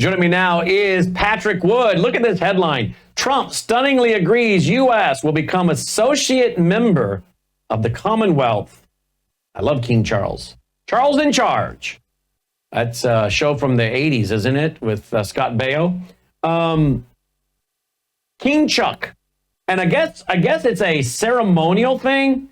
Joining me now is Patrick Wood. Look at this headline. Trump stunningly agrees U.S. will become associate member of the Commonwealth. I love King Charles. Charles in Charge. That's a show from the 80s, isn't it? With Scott Baio. King Chuck. And I guess it's a ceremonial thing.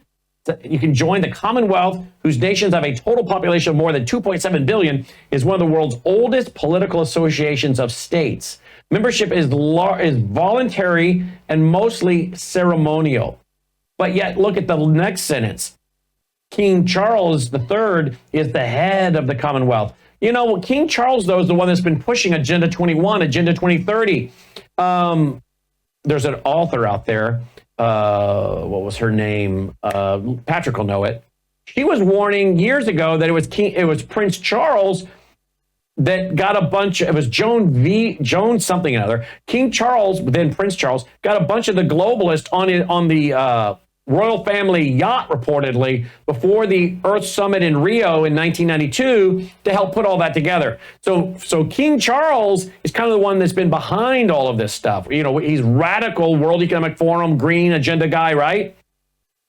You can join the Commonwealth, whose nations have a total population of more than 2.7 billion, is one of the world's oldest political associations of states. Membership is voluntary and mostly ceremonial. But yet, look at the next sentence. King Charles III is the head of the Commonwealth. You know, King Charles, though, is the one that's been pushing Agenda 21, Agenda 2030. There's an author out there. What was her name? Patrick will know it. She was warning years ago that it was Prince Charles that got a bunch. It was Joan something or other. King Charles, then Prince Charles, got a bunch of the globalists on the royal family yacht, reportedly, before the Earth Summit in Rio in 1992 to help put all that together. So King Charles is kind of the one that's been behind all of this stuff. You know, he's radical World Economic Forum, green agenda guy, right?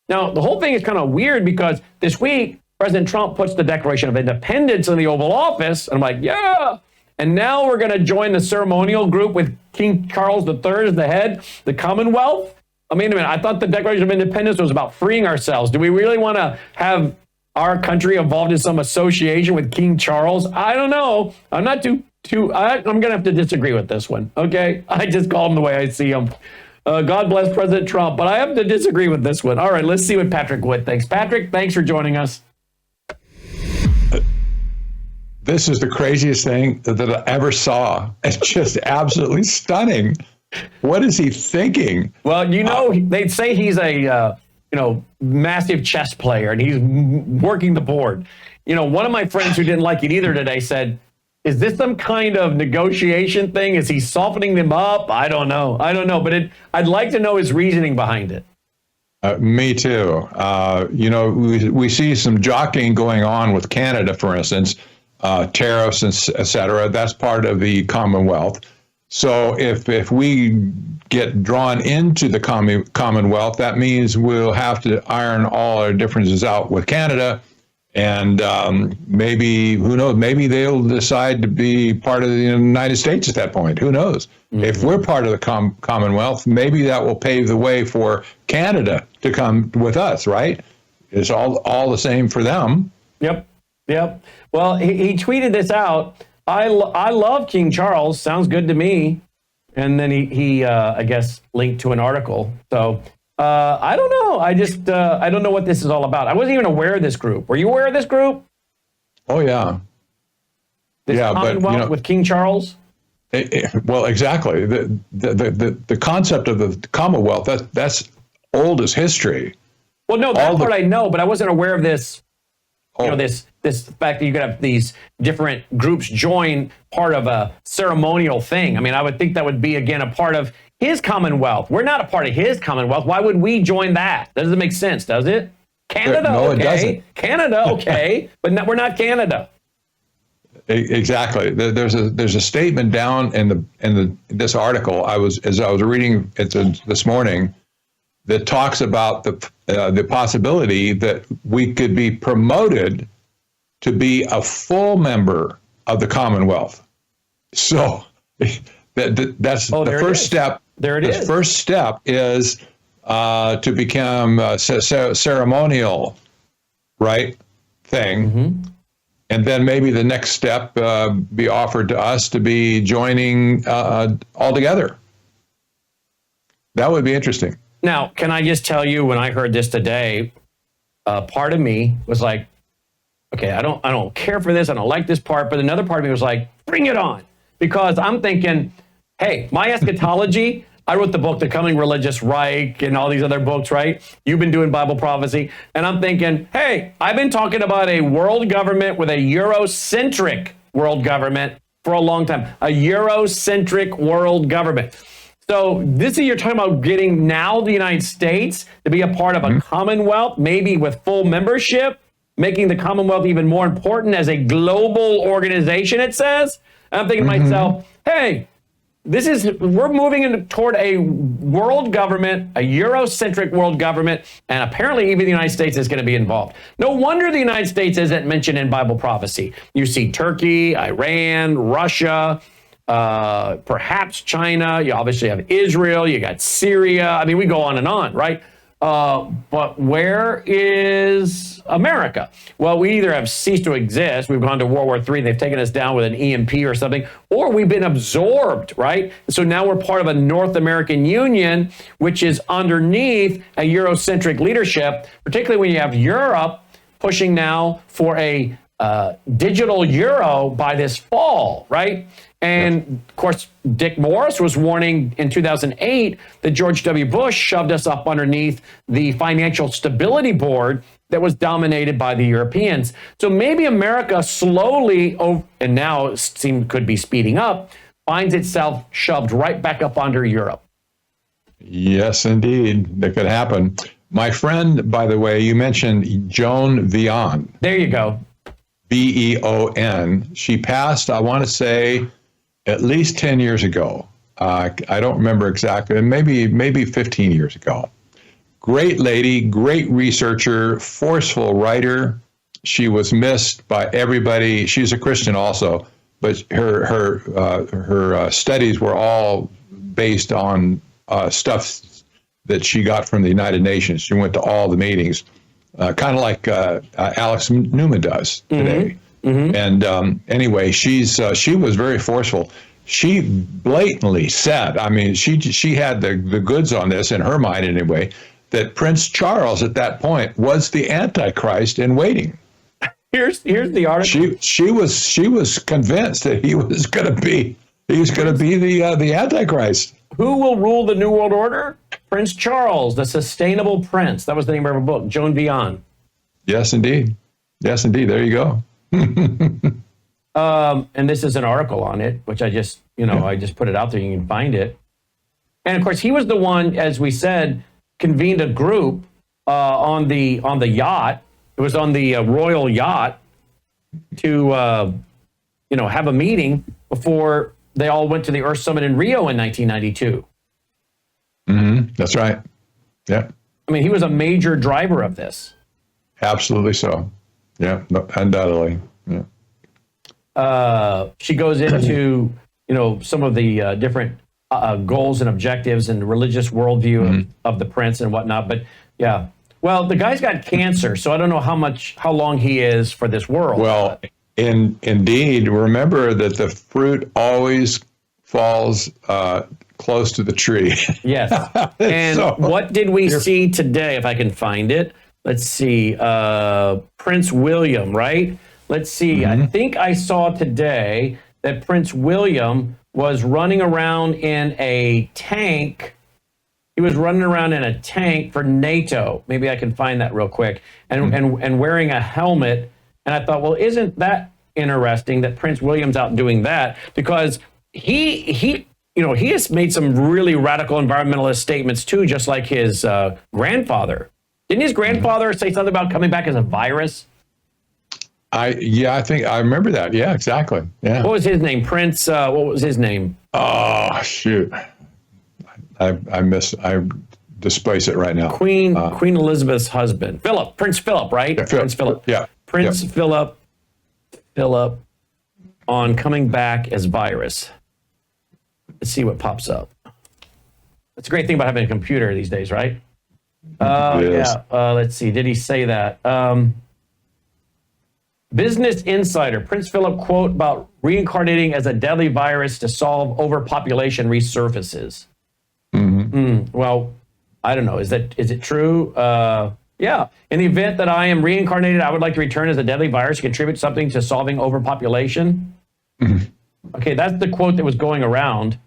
Now, the whole thing is kind of weird because this week, President Trump puts the Declaration of Independence in the Oval Office. And I'm like, yeah. And now we're going to join the ceremonial group with King Charles III as the head, the Commonwealth. I mean, I thought the Declaration of Independence was about freeing ourselves. Do we really want to have our country involved in some association with King Charles? I don't know. I'm not I'm going to have to disagree with this one. Okay. I just call him the way I see him. God bless President Trump, but I have to disagree with this one. All right. Let's see what Patrick Wood thinks. Patrick, thanks for joining us. This is the craziest thing that I ever saw. It's just absolutely stunning. What is he thinking? Well, you know, they'd say he's a, massive chess player and he's working the board. You know, one of my friends who didn't like it either today said, is this some kind of negotiation thing? Is he softening them up? I don't know. But I'd like to know his reasoning behind it. Me too. We see some jockeying going on with Canada, for instance, tariffs, and et cetera. That's part of the Commonwealth. So if we get drawn into the Commonwealth, that means we'll have to iron all our differences out with Canada. And maybe, who knows, maybe they'll decide to be part of the United States at that point. Who knows? Mm-hmm. If we're part of the Commonwealth, maybe that will pave the way for Canada to come with us, right? It's all the same for them. Yep. Well, he tweeted this out. I love King Charles. Sounds good to me. And then he I guess, linked to an article. So I don't know. I don't know what this is all about. I wasn't even aware of this group. Were you aware of this group? Oh, yeah. Commonwealth with King Charles? Well, exactly. The concept of the Commonwealth, that's old as history. Well, no, that part I know, but I wasn't aware of this. This fact that you could have these different groups join part of a ceremonial thing. I mean, I would think that would be, again, a part of his Commonwealth. We're not a part of his Commonwealth. Why would we join that? That doesn't make sense, does it? Canada, no, okay. It doesn't. Canada, okay. But we're not Canada. Exactly. There's a statement down in this article as I was reading it this morning that talks about the possibility that we could be promoted to be a full member of the Commonwealth. So that's the first step. There it is. The first step is to become a ceremonial, right, thing. Mm-hmm. And then maybe the next step be offered to us to be joining all together. That would be interesting. Now, can I just tell you, when I heard this today, part of me was like, okay, I don't care for this. I don't like this part. But another part of me was like, bring it on. Because I'm thinking, hey, my eschatology, I wrote the book, The Coming Religious Reich, and all these other books, right? You've been doing Bible prophecy. And I'm thinking, hey, I've been talking about a world government with a Eurocentric world government for a long time. A Eurocentric world government. So this is, you're talking about getting now the United States to be a part of a Commonwealth, maybe with full membership, making the Commonwealth even more important as a global organization, it says. And I'm thinking to myself, hey, we're moving toward a world government, a Eurocentric world government, and apparently even the United States is going to be involved. No wonder the United States isn't mentioned in Bible prophecy. You see Turkey, Iran, Russia, perhaps China. You obviously have Israel. You got Syria. I mean, we go on and on, right? But where is America? Well, we either have ceased to exist, we've gone to World War III, and they've taken us down with an EMP or something, or we've been absorbed, right? So now we're part of a North American Union, which is underneath a Eurocentric leadership, particularly when you have Europe pushing now for a digital euro by this fall, right? And of course, Dick Morris was warning in 2008 that George W. Bush shoved us up underneath the Financial Stability Board that was dominated by the Europeans. So maybe America slowly, and now could be speeding up, finds itself shoved right back up under Europe. Yes, indeed. That could happen. My friend, by the way, you mentioned Joan Vion. There you go. Beon. She passed, I want to say, at least 10 years ago. I don't remember exactly, maybe 15 years ago. Great lady, great researcher, forceful writer. She was missed by everybody. She's a Christian also, but her studies were all based on stuff that she got from the United Nations. She went to all the meetings, kind of like Alex Newman does today. Mm-hmm. And anyway, she was very forceful. She blatantly said, I mean, she had the goods on this in her mind anyway, that Prince Charles at that point was the Antichrist in waiting. Here's the article. She was convinced that he was going to be the Antichrist. Who will rule the New World Order? Prince Charles, the Sustainable Prince. That was the name of her book, Joan Vion. Yes, indeed. Yes, indeed. There you go. And this is an article on it, which I just put it out there. You can find it. And of course, he was the one, as we said, convened a group on the yacht. It was on the royal yacht to have a meeting before they all went to the Earth Summit in Rio in 1992. Mm-hmm. That's right. Yeah. I mean, he was a major driver of this. Absolutely so. Yeah, undoubtedly. Yeah. She goes into, some of the different goals and objectives and religious worldview of the prince and whatnot. But yeah, well, the guy's got cancer, so I don't know how long he is for this world. Well, indeed, remember that the fruit always falls close to the tree. Yes. And so, what did we see today, if I can find it? Let's see. Prince William, right? Let's see. I think I saw today that Prince William was running around in a tank. He was running around in a tank for NATO. Maybe I can find that real quick. And wearing a helmet. And I thought, well, isn't that interesting that Prince William's out doing that? Because he has made some really radical environmentalist statements too, just like his grandfather. Didn't his grandfather say something about coming back as a virus? I think I remember that. Yeah, exactly. Yeah. What was his name? Prince. What was his name? Oh shoot! I displace it right now. Queen Elizabeth's husband, Philip. Prince Philip, right? Yeah, Prince Philip. Yeah. Prince Philip. Philip on coming back as virus. Let's see what pops up. That's a great thing about having a computer these days, right? Yes. Yeah. Let's see. Did he say that? Business Insider, Prince Philip quote about reincarnating as a deadly virus to solve overpopulation resurfaces. Well, I don't know. Is it true? Yeah. In the event that I am reincarnated, I would like to return as a deadly virus to contribute something to solving overpopulation. Okay, that's the quote that was going around.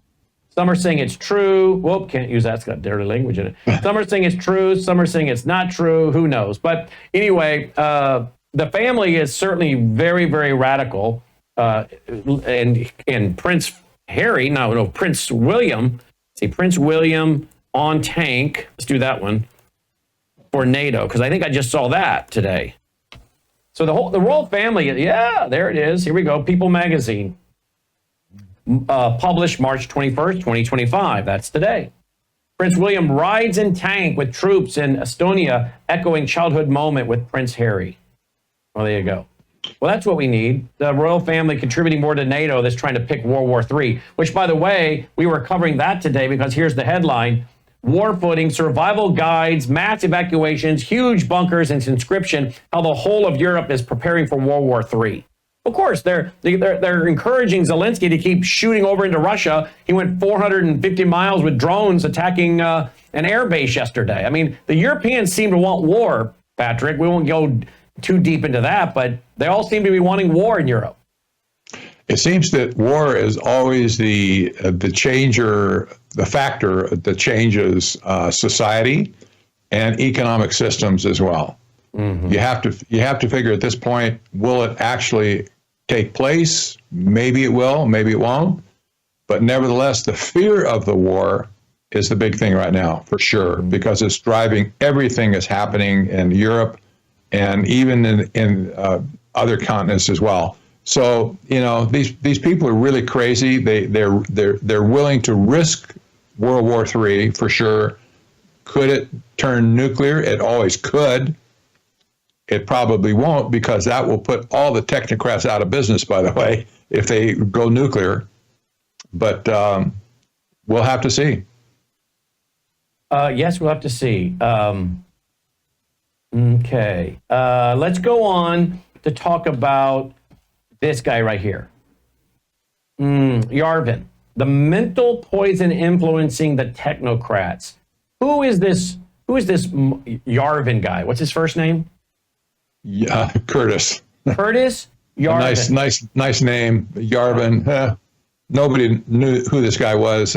Some are saying it's true. Whoop, can't use that. It's got dirty language in it. Some are saying it's true. Some are saying it's not true. Who knows? But anyway, the family is certainly very, very radical. And Prince Harry, no, Prince William. See, Prince William on tank. Let's do that one for NATO, because I think I just saw that today. So the royal family, yeah, there it is. Here we go. People Magazine. published March 21st, 2025. That's today. Prince William rides in tank with troops in Estonia, echoing childhood moment with Prince Harry. Well, there you go. Well, that's what we need. The royal family contributing more to NATO that's trying to pick World War III, which, by the way, we were covering that today because here's the headline. War footing, survival guides, mass evacuations, huge bunkers, and conscription, how the whole of Europe is preparing for World War III. Of course, they're encouraging Zelensky to keep shooting over into Russia. He went 450 miles with drones attacking an air base yesterday. I mean, the Europeans seem to want war, Patrick. We won't go too deep into that, but they all seem to be wanting war in Europe. It seems that war is always the changer, the factor that changes society and economic systems as well. Mm-hmm. You have to figure at this point, will it actually take place? Maybe it will, maybe it won't. But nevertheless, the fear of the war is the big thing right now, for sure, because it's driving everything that's happening in Europe and even in other continents as well. So, you know, these people are really crazy. They're willing to risk World War III for sure. Could it turn nuclear? It always could. It probably won't, because that will put all the technocrats out of business, by the way, if they go nuclear. But we'll have to see. Yes, we'll have to see. Okay. Let's go on to talk about this guy right here. Yarvin, the mental poison influencing the technocrats. Who is this Yarvin guy? What's his first name? Yeah, Curtis. Curtis Yarvin. Nice name, Yarvin. Nobody knew who this guy was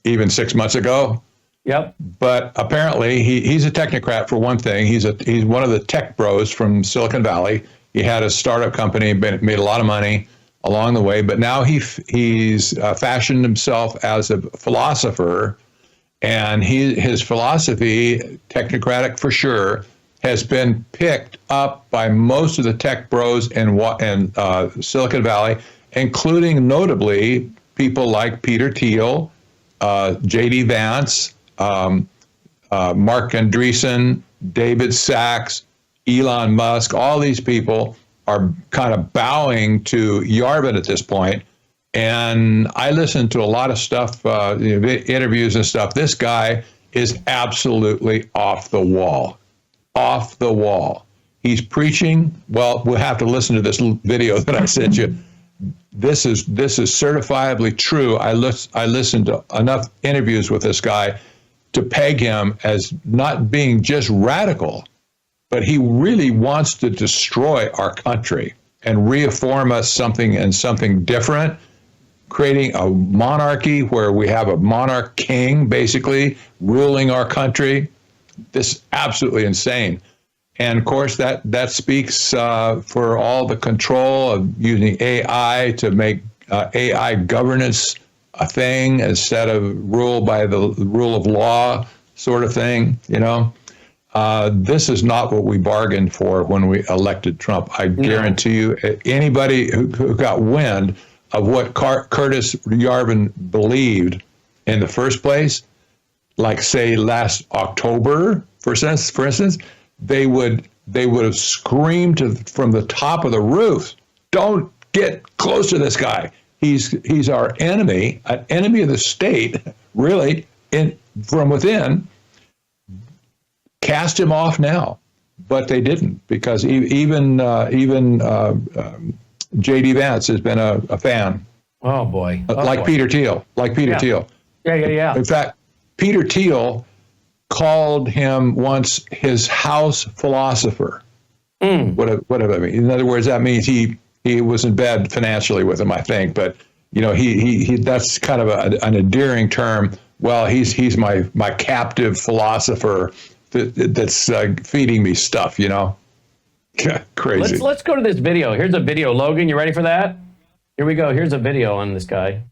even 6 months ago. Yep. But apparently he's a technocrat for one thing. He's one of the tech bros from Silicon Valley. He had a startup company, made a lot of money along the way. But now he's fashioned himself as a philosopher, and his philosophy, technocratic for sure, has been picked up by most of the tech bros in Silicon Valley, including notably people like Peter Thiel, J.D. Vance, Mark Andreessen, David Sachs, Elon Musk. All these people are kind of bowing to Yarvin at this point. And I listened to a lot of stuff, interviews and stuff. This guy is absolutely off the wall. Off the wall. He's preaching. Well, we'll have to listen to this video that I sent you. This is certifiably true. I listened to enough interviews with this guy to peg him as not being just radical, but he really wants to destroy our country and reform us something different, creating a monarchy where we have a monarch king basically ruling our country. This is absolutely insane. And of course, that speaks for all the control of using AI to make AI governance a thing instead of rule by the rule of law sort of thing. You know, this is not what we bargained for when we elected Trump. I guarantee you, anybody who got wind of what Curtis Yarvin believed in the first place, like say last October, for instance, they would have screamed from the top of the roof, "Don't get close to this guy. He's our enemy, an enemy of the state, really, from within. Cast him off now." But they didn't, because even J.D. Vance has been a fan. Oh boy! Peter Thiel, Thiel. Yeah. In fact, Peter Thiel called him once his house philosopher. What does that mean? In other words, that means he was in bed financially with him, I think. But you know, he that's kind of an endearing term. Well, he's my captive philosopher that's feeding me stuff. You know, crazy. Let's go to this video. Here's a video. Logan, you ready for that? Here we go. Here's a video on this guy.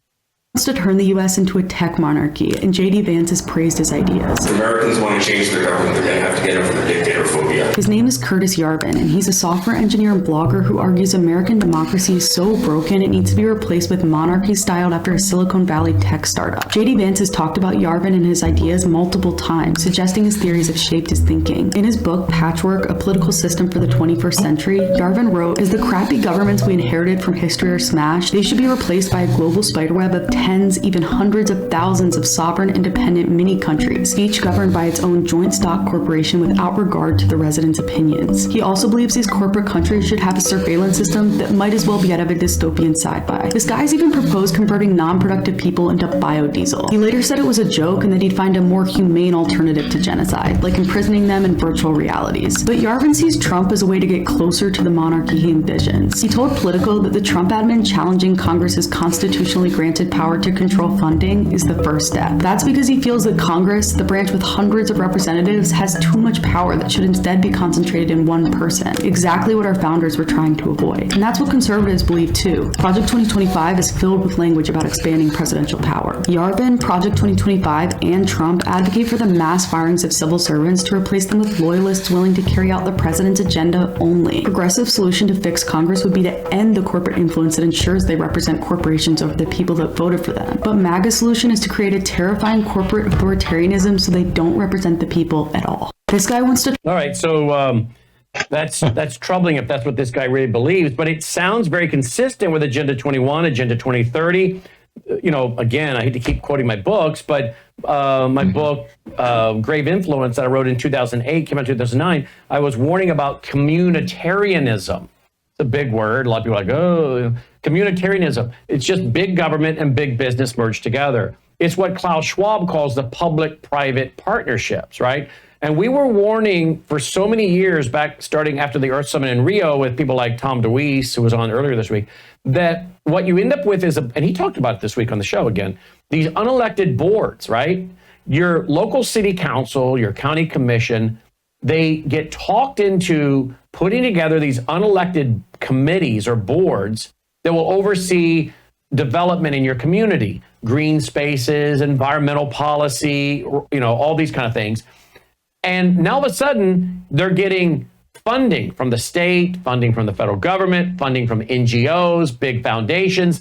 To turn the U.S. into a tech monarchy, and J.D. Vance has praised his ideas. If Americans want to change their government, they're going to have to get over their dictator phobia. His name is Curtis Yarvin, and he's a software engineer and blogger who argues American democracy is so broken it needs to be replaced with monarchy styled after a Silicon Valley tech startup. J.D. Vance has talked about Yarvin and his ideas multiple times, suggesting his theories have shaped his thinking. In his book, Patchwork, A Political System for the 21st Century, Yarvin wrote, "As the crappy governments we inherited from history are smashed, they should be replaced by a global spiderweb of tens, even hundreds of thousands of sovereign, independent mini-countries, each governed by its own joint stock corporation without regard to the residents' opinions." He also believes these corporate countries should have a surveillance system that might as well be out of a dystopian sci-fi. This guy's even proposed converting non-productive people into biodiesel. He later said it was a joke and that he'd find a more humane alternative to genocide, like imprisoning them in virtual realities. But Yarvin sees Trump as a way to get closer to the monarchy he envisions. He told Politico that the Trump admin challenging Congress's constitutionally granted power to control funding is the first step. That's because he feels that Congress, the branch with hundreds of representatives, has too much power that should instead be concentrated in one person. Exactly what our founders were trying to avoid. And that's what conservatives believe too. Project 2025 is filled with language about expanding presidential power. Yarvin, Project 2025, and Trump advocate for the mass firings of civil servants to replace them with loyalists willing to carry out the president's agenda only. A progressive solution to fix Congress would be to end the corporate influence that ensures they represent corporations over the people that voted for them. But MAGA's solution is to create a terrifying corporate authoritarianism so they don't represent the people at all. This guy wants to... All right, so that's troubling if that's what this guy really believes, but it sounds very consistent with Agenda 21, Agenda 2030. You know, again, I hate to keep quoting my books, but my book, Grave Influence, that I wrote in 2008, came out in 2009, I was warning about communitarianism. It's a big word. A lot of people are like, oh, communitarianism. It's just big government and big business merged together. It's what Klaus Schwab calls the public-private partnerships, right? And we were warning for so many years back, starting after the Earth Summit in Rio with people like Tom DeWeese, who was on earlier this week, that what you end up with is, and he talked about it this week on the show again, these unelected boards, right? Your local city council, your county commission, they get talked into putting together these unelected committees or boards that will oversee development in your community, green spaces, environmental policy, you know, all these kind of things. And now all of a sudden, they're getting funding from the state, funding from the federal government, funding from NGOs, big foundations,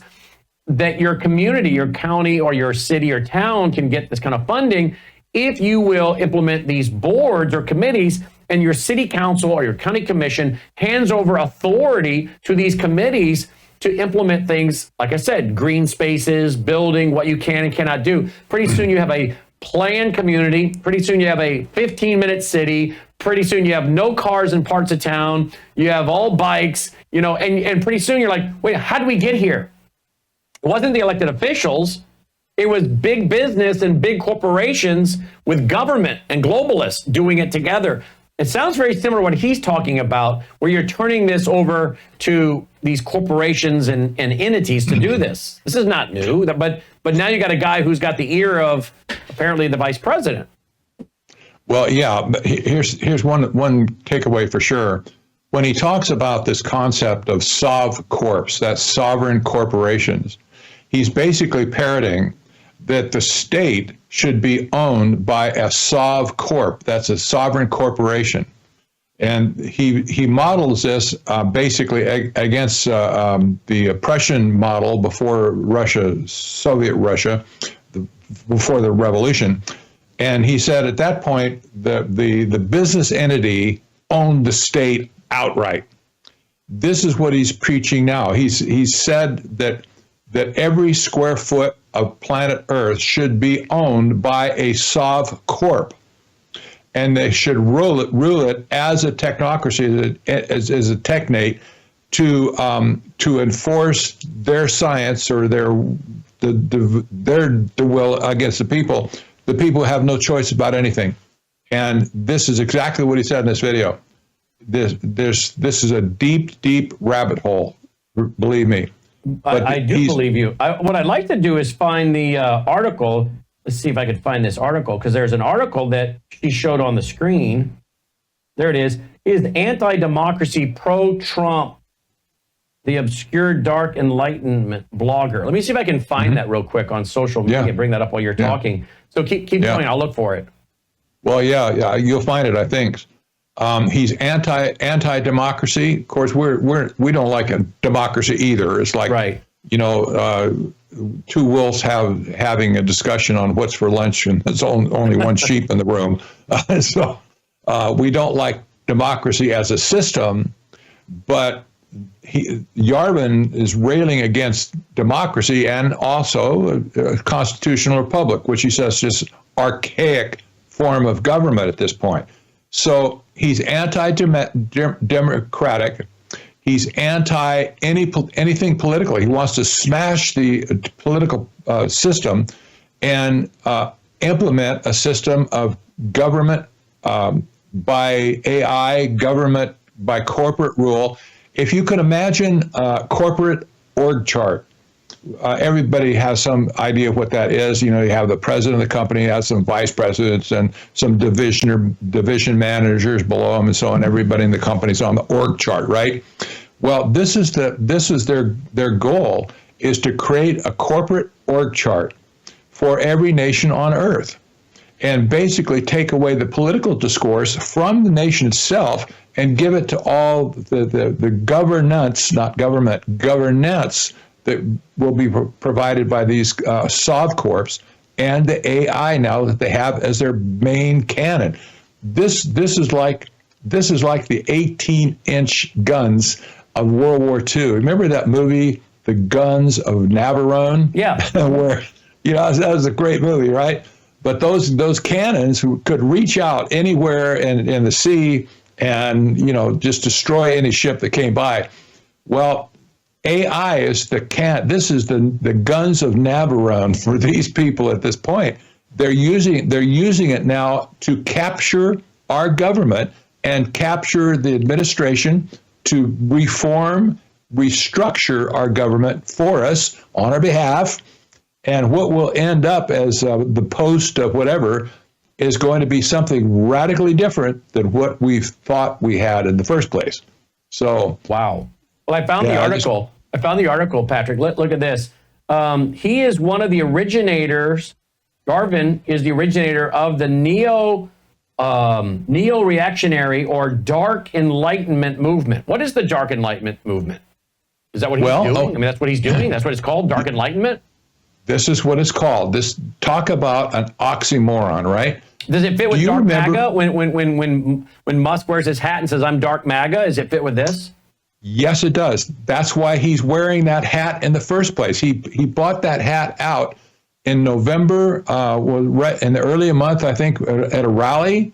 that your community, your county, or your city or town can get this kind of funding if you will implement these boards or committees, and your city council or your county commission hands over authority to these committees to implement things, like I said, green spaces, building what you can and cannot do. Pretty soon you have a planned community. Pretty soon you have a 15-minute city. Pretty soon you have no cars in parts of town. You have all bikes, you know, and pretty soon you're like, wait, how did we get here? It wasn't the elected officials. It was big business and big corporations with government and globalists doing it together. It sounds very similar to what he's talking about, where you're turning this over to these corporations and entities to do this. This is not new, but now you got a guy who's got the ear of apparently the vice president. Well, yeah, but here's one takeaway for sure. When he talks about this concept of SovCorps, that's sovereign corporations, he's basically parroting that the state should be owned by a SovCorp, that's a sovereign corporation. And he models this basically against the Prussian model before Russia, Soviet Russia, before the revolution. And he said at that point, the business entity owned the state outright. This is what he's preaching now. He's said that every square foot of planet Earth should be owned by a SovCorp, and they should rule it as a technocracy, as a technate, to enforce their science or their will against the people. The people have no choice about anything, and this is exactly what he said in this video. This is a deep rabbit hole, believe me. I do believe you. What I'd like to do is find the article. Let's see if I could find this article, because there's an article that she showed on the screen. There it is. Is anti-democracy pro-Trump? the obscure dark enlightenment blogger. Let me see if I can find that real quick on social media. Yeah. Bring that up while you're talking. So keep going. I'll look for it. Well, yeah, you'll find it, I think. He's anti-democracy. Of course, we don't like a democracy either. It's like, Right. Two wolves having a discussion on what's for lunch, and there's only one sheep in the room. So we don't like democracy as a system, but Yarvin is railing against democracy and also a constitutional republic, which he says is just archaic form of government at this point. So he's anti-democratic. He's anti anything political. He wants to smash the political system and implement a system of government by AI, government by corporate rule. If you could imagine a corporate org chart, everybody has some idea of what that is. You have the president of the company, has some vice presidents and some division managers below them and so on. Everybody in the company's on the org chart, right? Well, this is their goal, is to create a corporate org chart for every nation on earth and basically take away the political discourse from the nation itself and give it to all the governance, not government, governance that will be provided by these SovCorps and the AI now that they have as their main cannon. This is like the 18-inch guns of World War II. Remember that movie, The Guns of Navarone? Yeah. Where that was a great movie, right? But those cannons could reach out anywhere in the sea and just destroy any ship that came by. Well, AI is this is the guns of Navarone for these people at this point. They're using it now to capture our government and capture the administration, to reform, restructure our government for us on our behalf. And what will end up as the post of whatever is going to be something radically different than what we thought we had in the first place. So, wow. Well, I found the article. I found the article, Patrick. Look at this. He is one of the originators. Yarvin is the originator of the neo-reactionary or dark enlightenment movement. What is the dark enlightenment movement? Is that what he's doing? I mean, that's what he's doing. That's what it's called, dark enlightenment. This is what it's called. Talk about an oxymoron, right? Does it fit with dark MAGA? When Musk wears his hat and says, "I'm dark MAGA," does it fit with this? Yes, it does. That's why he's wearing that hat in the first place. He bought that hat out in November, in the early month, I think, at a rally,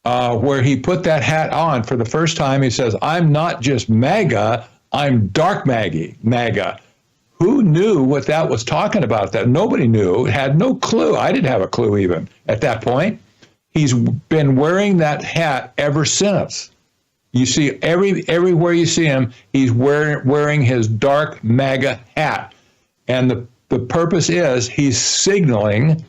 where he put that hat on for the first time. He says, "I'm not just MAGA, I'm dark MAGA." Who knew what that was talking about? That nobody knew, had no clue. I didn't have a clue even at that point. He's been wearing that hat ever since. You see everywhere you see him, he's wearing his dark MAGA hat. And the purpose is he's signaling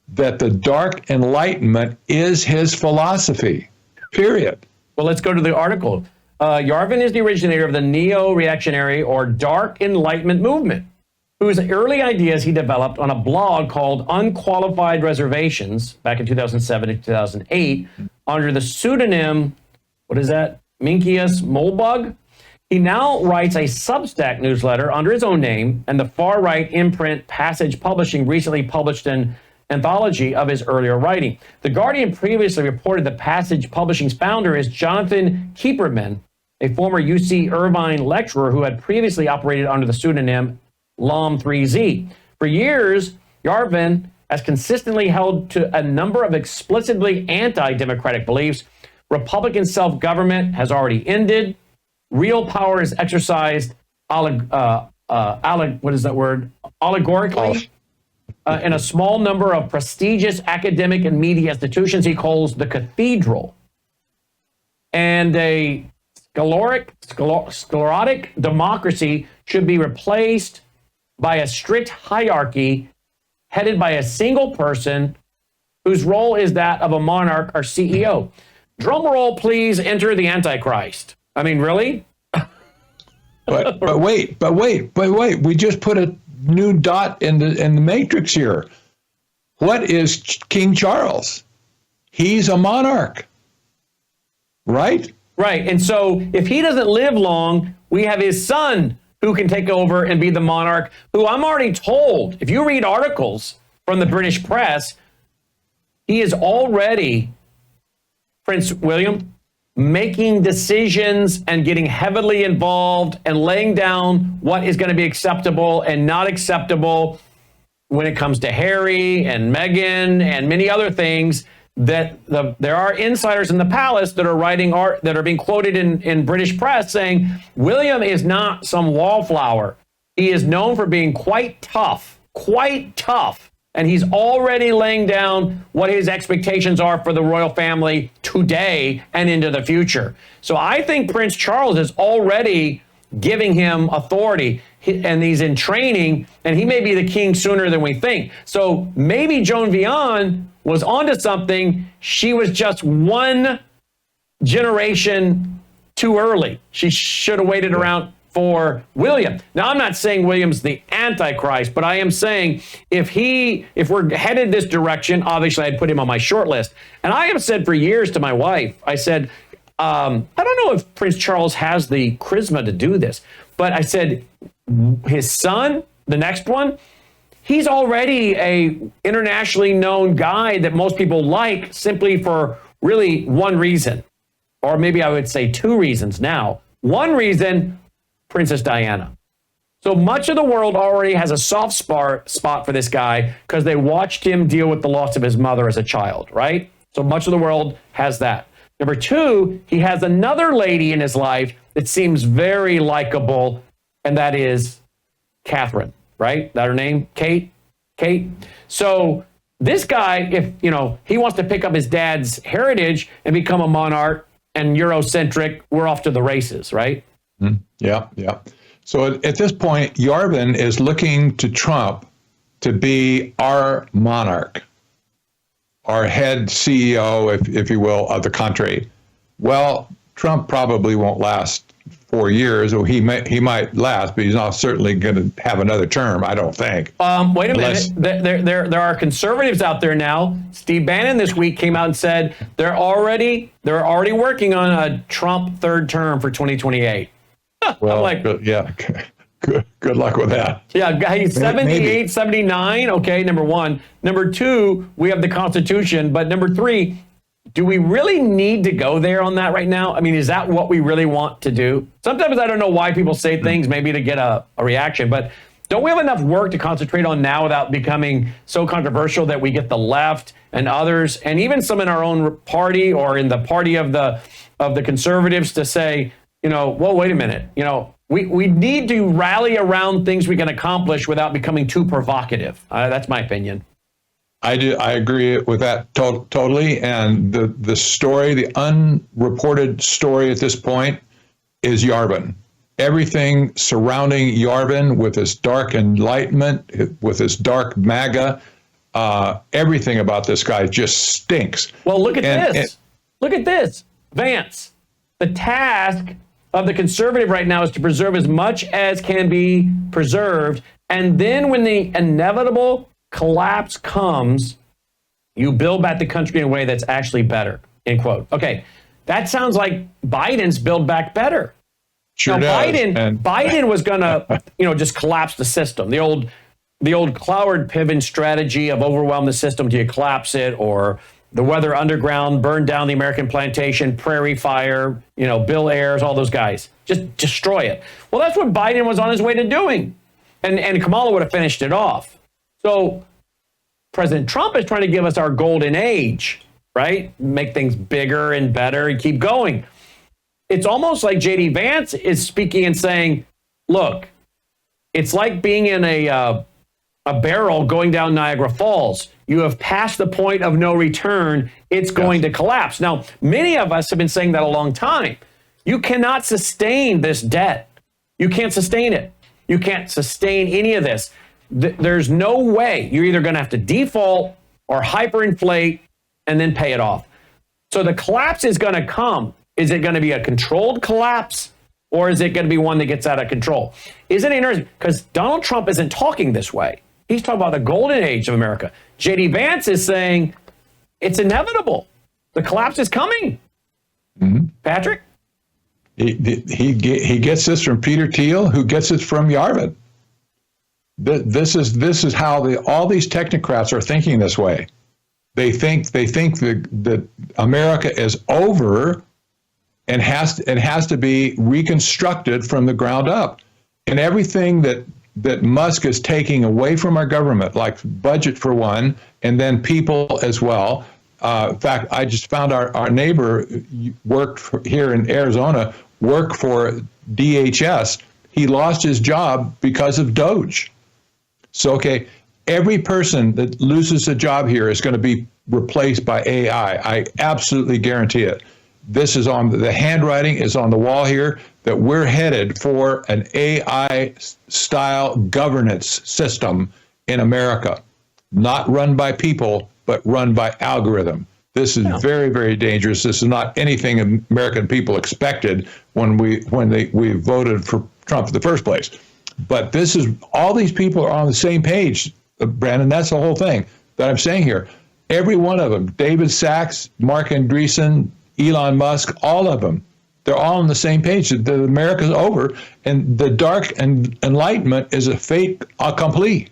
that the dark enlightenment is his philosophy, period. Well, let's go to the article. Yarvin is the originator of the neo-reactionary or dark enlightenment movement, whose early ideas he developed on a blog called Unqualified Reservations back in 2007 and 2008 under the pseudonym, what is that? Minkius Molbug. He now writes a Substack newsletter under his own name, and the far-right imprint Passage Publishing recently published an anthology of his earlier writing. The Guardian previously reported that Passage Publishing's founder is Jonathan Kieperman, a former UC Irvine lecturer who had previously operated under the pseudonym Lom3Z. For years, Yarvin has consistently held to a number of explicitly anti-democratic beliefs. Republican self-government has already ended. Real power is exercised allegorically in a small number of prestigious academic and media institutions he calls the cathedral. And a sclerotic democracy should be replaced by a strict hierarchy headed by a single person whose role is that of a monarch or CEO. Drum roll, please, enter the Antichrist. I mean, really? But wait. We just put a new dot in the matrix here. What is King Charles? He's a monarch, right? Right. And so if he doesn't live long, we have his son who can take over and be the monarch, who I'm already told, if you read articles from the British press, he is already, Prince William, making decisions and getting heavily involved and laying down what is going to be acceptable and not acceptable when it comes to Harry and Meghan and many other things. That there are insiders in the palace that are writing art that are being quoted in British press saying William is not some wallflower. He is known for being quite tough, and he's already laying down what his expectations are for the royal family today and into the future. So I think Prince Charles is already giving him authority, and he's in training, and he may be the king sooner than we think. So maybe Joan Vion was onto something. She was just one generation too early. She should have waited around for William. Now, I'm not saying William's the Antichrist, but I am saying if we're headed this direction, obviously I'd put him on my short list. And I have said for years to my wife, I said, I don't know if Prince Charles has the charisma to do this, but I said, his son, the next one, he's already a internationally known guy that most people like simply for really one reason, or maybe I would say two reasons now. One reason, Princess Diana. So much of the world already has a soft spot for this guy because they watched him deal with the loss of his mother as a child, right? So much of the world has that. Number two, he has another lady in his life that seems very likable, and that is Catherine, right? That her name? Kate? So this guy, if he wants to pick up his dad's heritage and become a monarch and Eurocentric, we're off to the races, right? Yeah. So at this point, Yarvin is looking to Trump to be our monarch, our head CEO, if you will, of the country. Well, Trump probably won't last 4 years, or he might last, but he's not certainly going to have another term, I don't think. Wait a minute. There are conservatives out there now. Steve Bannon this week came out and said they're already working on a Trump third term for 2028. Well, I'm like, good luck with that. Yeah, he's 78, Maybe. 79. Okay, number one. Number two, we have the Constitution. But number three, do we really need to go there on that right now? I mean, is that what we really want to do? Sometimes I don't know why people say things, maybe to get a reaction, but don't we have enough work to concentrate on now without becoming so controversial that we get the left and others, and even some in our own party or in the party of the conservatives to say, well, wait a minute, we need to rally around things we can accomplish without becoming too provocative. That's my opinion. I agree with that totally. And the story, the unreported story at this point, is Yarvin. Everything surrounding Yarvin with his dark enlightenment, with his dark MAGA, everything about this guy just stinks. Well, look at this. Look at this. Vance, the task of the conservative right now is to preserve as much as can be preserved. And then when the inevitable collapse comes, you build back the country in a way that's actually better, end quote. Okay, that sounds like Biden's Build Back Better. Sure now, does. Biden was going to, just collapse the system. The old Cloward Piven strategy of overwhelm the system till you collapse it, or the Weather Underground, burn down the American plantation, Prairie Fire, Bill Ayers, all those guys. Just destroy it. Well, that's what Biden was on his way to doing. And Kamala would have finished it off. So President Trump is trying to give us our golden age, right? Make things bigger and better and keep going. It's almost like J.D. Vance is speaking and saying, look, it's like being in a barrel going down Niagara Falls. You have passed the point of no return. It's going to collapse. Now, many of us have been saying that a long time. You cannot sustain this debt. You can't sustain it. You can't sustain any of this. There's no way. You're either going to have to default or hyperinflate and then pay it off. So the collapse is going to come. Is it going to be a controlled collapse? Or is it going to be one that gets out of control? Isn't it interesting? Because Donald Trump isn't talking this way. He's talking about the golden age of America. J.D. Vance is saying it's inevitable. The collapse is coming. Mm-hmm. Patrick? He gets this from Peter Thiel, who gets it from Yarvin. This is how all these technocrats are thinking this way. They think that America is over and has to be reconstructed from the ground up. And everything that Musk is taking away from our government, like budget for one, and then people as well. In fact, I just found our neighbor here in Arizona, worked for DHS. He lost his job because of Doge. So, okay, every person that loses a job here is going to be replaced by AI. I absolutely guarantee it. This is the handwriting is on the wall here that we're headed for an AI style governance system in America, not run by people, but run by algorithm. This is very, very dangerous. This is not anything American people expected when we voted for Trump in the first place. But this is, all these people are on the same page, Brandon. That's the whole thing that I'm saying here. Every one of them, David Sachs, Mark Andreessen, Elon Musk, all of them, they're all on the same page. America's over, and the dark enlightenment is a fait accompli.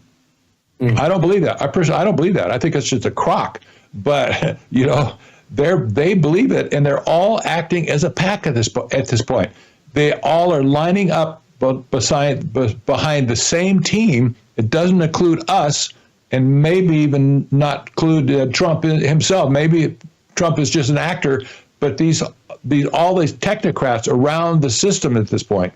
I don't believe that. I don't believe that. I think it's just a crock. But they believe it, and they're all acting as a pack at this point. They all are lining up behind the same team. It doesn't include us, and maybe even not include Trump himself. Maybe Trump is just an actor. But all these technocrats around the system at this point,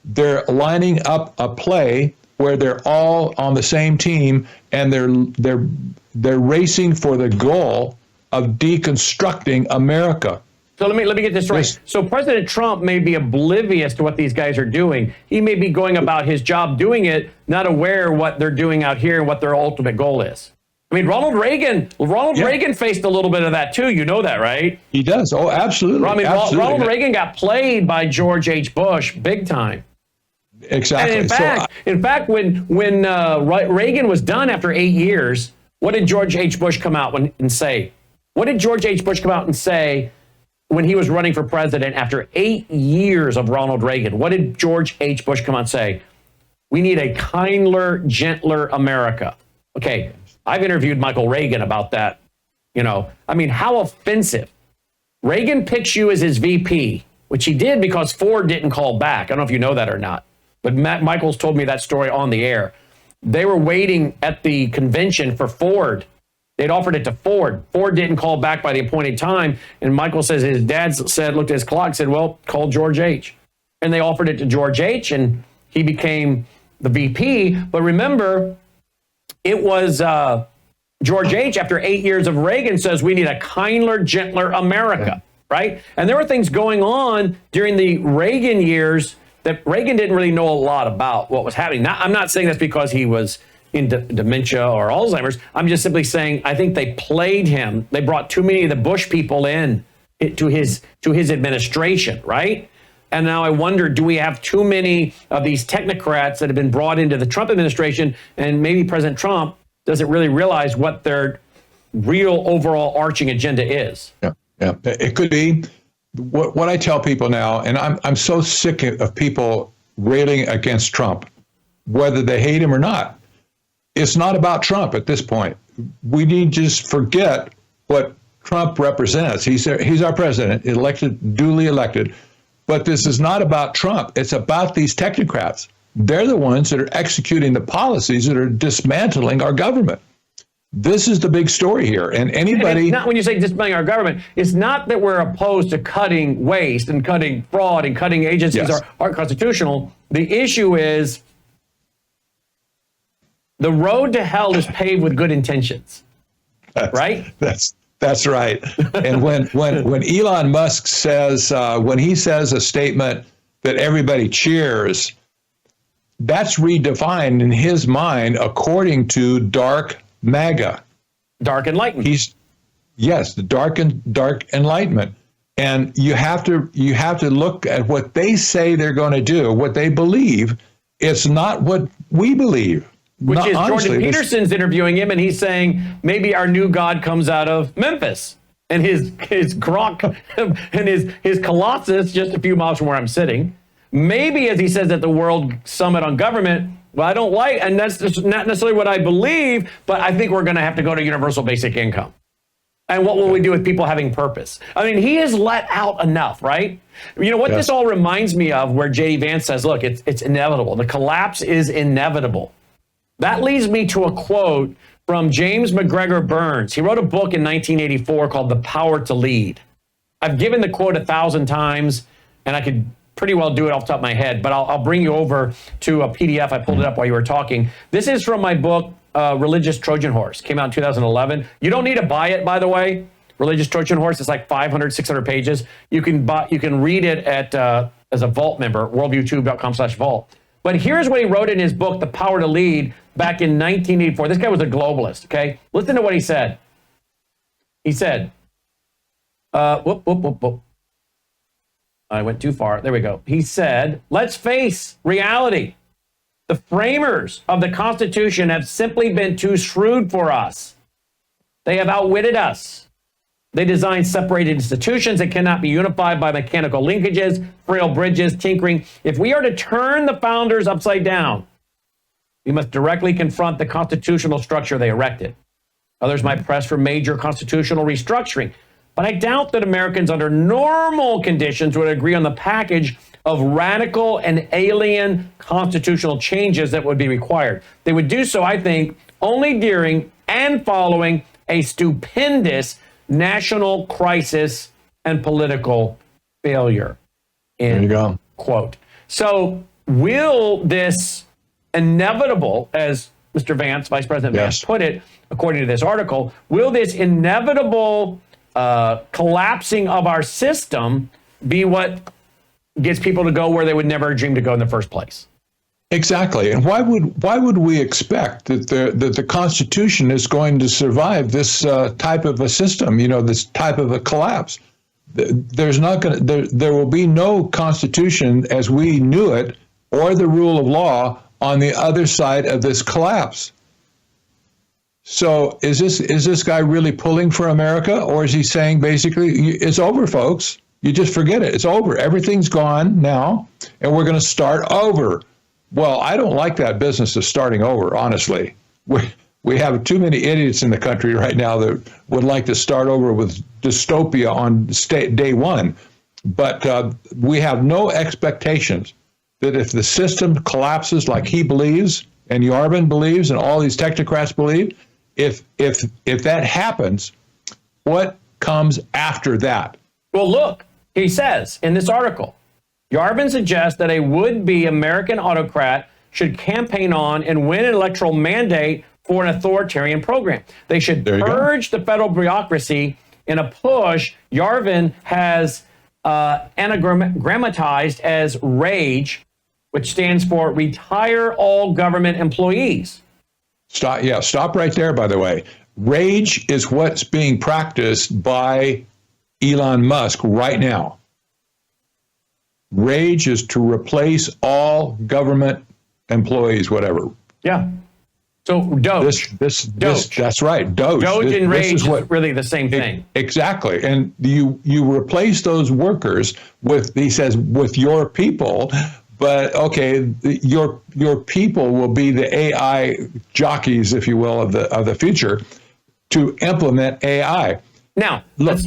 they're lining up a play where they're all on the same team, and they're racing for the goal of deconstructing America. So let me get this right. Yes. So President Trump may be oblivious to what these guys are doing. He may be going about his job doing it, not aware what they're doing out here and what their ultimate goal is. I mean, Ronald Reagan faced a little bit of that too. You know that, right? He does. Oh, absolutely. I mean, absolutely. Ronald Reagan got played by George H. Bush big time. Exactly. And in fact, when Reagan was done after 8 years, what did George H. Bush come out and say? What did George H. Bush come out and say when he was running for president after 8 years of Ronald Reagan? What did George H. Bush come out and say? We need a kinder, gentler America. Okay. I've interviewed Michael Reagan about that. I mean, how offensive. Reagan picks you as his VP, which he did because Ford didn't call back. I don't know if you know that or not, but Matt Michaels told me that story on the air. They were waiting at the convention for Ford. They'd offered it to Ford. Ford didn't call back by the appointed time. And Michael says his dad looked at his clock, said, well, call George H. And they offered it to George H. and he became the VP. But remember, it was George H. after 8 years of Reagan says we need a kinder, gentler America, right? And there were things going on during the Reagan years that Reagan didn't really know a lot about what was happening. Now, I'm not saying that's because he was in dementia or Alzheimer's. I'm just simply saying I think they played him. They brought too many of the Bush people in to his administration, right? And now I wonder, do we have too many of these technocrats that have been brought into the Trump administration, and maybe President Trump doesn't really realize what their real overall arching agenda is? Yeah. It could be. What I tell people now, and I'm so sick of people railing against Trump, whether they hate him or not. It's not about Trump at this point. We need to just forget what Trump represents. He's our president, duly elected. But this is not about Trump. It's about these technocrats. They're the ones that are executing the policies that are dismantling our government. This is the big story here. And anybody... not when you say dismantling our government, it's not that we're opposed to cutting waste and cutting fraud and cutting agencies aren't constitutional. The issue is the road to hell is paved with good intentions, right? That's right. And when Elon Musk says, when he says a statement that everybody cheers, that's redefined in his mind according to dark MAGA. Dark enlightenment. The dark enlightenment. And you have to look at what they say they're going to do, what they believe. It's not what we believe. Which Not, is honestly, Jordan Peterson's interviewing him, and he's saying maybe our new God comes out of Memphis. And his grok and his Colossus just a few miles from where I'm sitting. Maybe, as he says at the World Summit on Government, well, I don't like, and that's just not necessarily what I believe, but I think we're going to have to go to universal basic income. And what will we do with people having purpose? I mean, he has let out enough, right? You know what this all reminds me of, where J.D. Vance says, look, it's inevitable. The collapse is inevitable. That leads me to a quote from James McGregor Burns. He wrote a book in 1984 called The Power to Lead. I've given the quote 1,000 times, and I could pretty well do it off the top of my head, but I'll bring you over to a PDF. I pulled it up while you were talking. This is from my book, Religious Trojan Horse. Came out in 2011. You don't need to buy it, by the way. Religious Trojan Horse is like 500, 600 pages. You can read it at as a Vault member, worldviewtube.com/vault. But here's what he wrote in his book, The Power to Lead, back in 1984. This guy was a globalist, okay? Listen to what he said. He said, I went too far. There we go. He said, let's face reality. The framers of the Constitution have simply been too shrewd for us. They have outwitted us. They designed separated institutions that cannot be unified by mechanical linkages, frail bridges, tinkering. If we are to turn the founders upside down, we must directly confront the constitutional structure they erected. Others might press for major constitutional restructuring, but I doubt that Americans under normal conditions would agree on the package of radical and alien constitutional changes that would be required. They would do so, I think, only during and following a stupendous national crisis and political failure. There you go. Quote. So will this inevitable, as Mr. Vance, Vice President Vance put it, according to this article, will this inevitable collapsing of our system be what gets people to go where they would never dream to go in the first place? Exactly. And why would we expect that the Constitution is going to survive this type of a system, this type of a collapse? There will be no Constitution as we knew it or the rule of law on the other side of this collapse. So is this guy really pulling for America, or is he saying basically it's over, folks? You just forget it. It's over. Everything's gone now, and we're going to start over. Well, I don't like that business of starting over, honestly. We have too many idiots in the country right now that would like to start over with dystopia on day one. But we have no expectations that if the system collapses like he believes, and Yarbin believes, and all these technocrats believe, if that happens, what comes after that? Well, look, he says in this article, Yarbin suggests that a would-be American autocrat should campaign on and win an electoral mandate for an authoritarian program. They should purge the federal bureaucracy in a push Yarbin has anagrammatized as RAGE, which stands for Retire All Government Employees. Stop right there, by the way. RAGE is what's being practiced by Elon Musk right now. RAGE is to replace all government employees, whatever. Yeah. So Doge. That's right. Doge. Doge and RAGE is really the same thing. Exactly. And you replace those workers with, he says, with your people. But okay, your people will be the AI jockeys, if you will, of the future to implement AI. Now, let's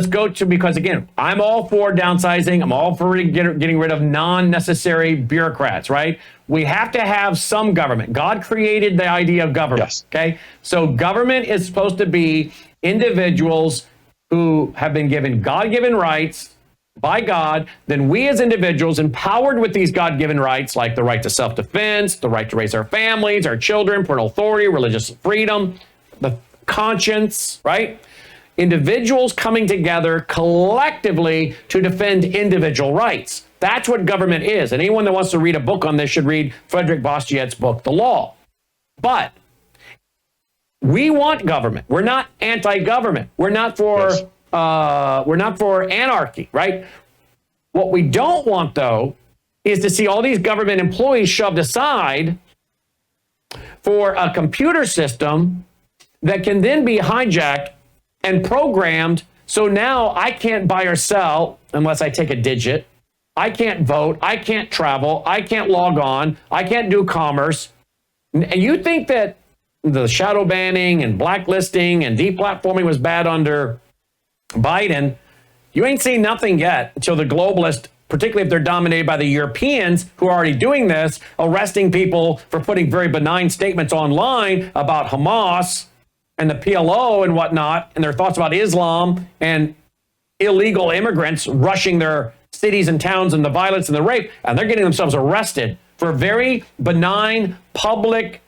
go to, because again, I'm all for downsizing. I'm all for getting rid of non-necessary bureaucrats, right? We have to have some government. God created the idea of government. Yes. Okay. So government is supposed to be individuals who have been given God-given rights by God. Then we as individuals, empowered with these God-given rights, like the right to self-defense, the right to raise our families, our children, parental authority, religious freedom, the conscience, right? Individuals coming together collectively to defend individual rights. That's what government is. And anyone that wants to read a book on this should read Frederick Bastiat's book, The Law. But we want government. We're not anti-government. We're not for anarchy, right? What we don't want, though, is to see all these government employees shoved aside for a computer system that can then be hijacked and programmed. So now I can't buy or sell unless I take a digit. I can't vote. I can't travel. I can't log on. I can't do commerce. And you think that the shadow banning and blacklisting and deplatforming was bad under Biden? You ain't seen nothing yet until the globalists, particularly if they're dominated by the Europeans who are already doing this, arresting people for putting very benign statements online about Hamas and the PLO and whatnot, and their thoughts about Islam and illegal immigrants rushing their cities and towns and the violence and the rape, and they're getting themselves arrested for very benign public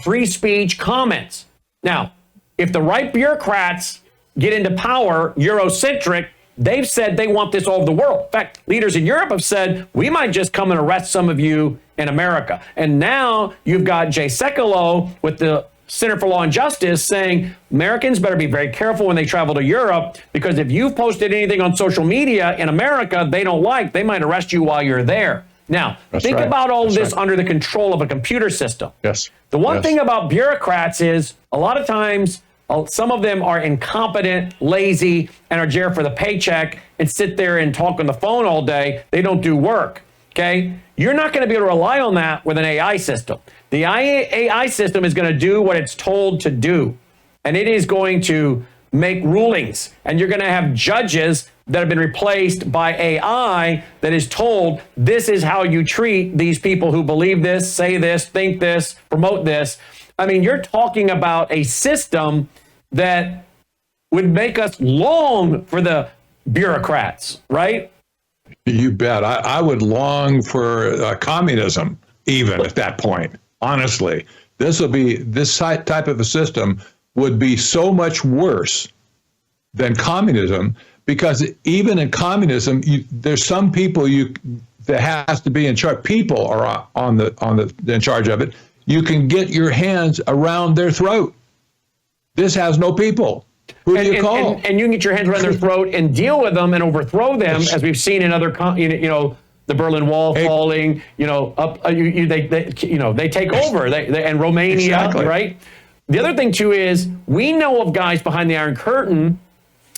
free speech comments. Now, if the right bureaucrats get into power, Eurocentric, they've said they want this all over the world. In fact, leaders in Europe have said, we might just come and arrest some of you in America. And now you've got Jay Sekulow with the Center for Law and Justice saying Americans better be very careful when they travel to Europe, because if you've posted anything on social media in America they don't like, they might arrest you while you're there. Now, think about all this under the control of a computer system. Yes. The one thing about bureaucrats is a lot of times some of them are incompetent, lazy, and are there for the paycheck and sit there and talk on the phone all day. They don't do work, okay? You're not going to be able to rely on that with an AI system. The AI system is going to do what it's told to do, and it is going to make rulings, and you're going to have judges that have been replaced by AI that is told this is how you treat these people who believe this, say this, think this, promote this. I mean, you're talking about a system that would make us long for the bureaucrats, right? You bet. I would long for communism, even at that point. Honestly, this type of a system would be so much worse than communism, because even in communism, there's some people that has to be in charge. People are in charge of it. You can get your hands around their throat. This has no people. Who do you call? And you can get your hands around their throat and deal with them and overthrow them, as we've seen in other, the Berlin Wall falling. They take over. And Romania, right? The other thing too is we know of guys behind the Iron Curtain.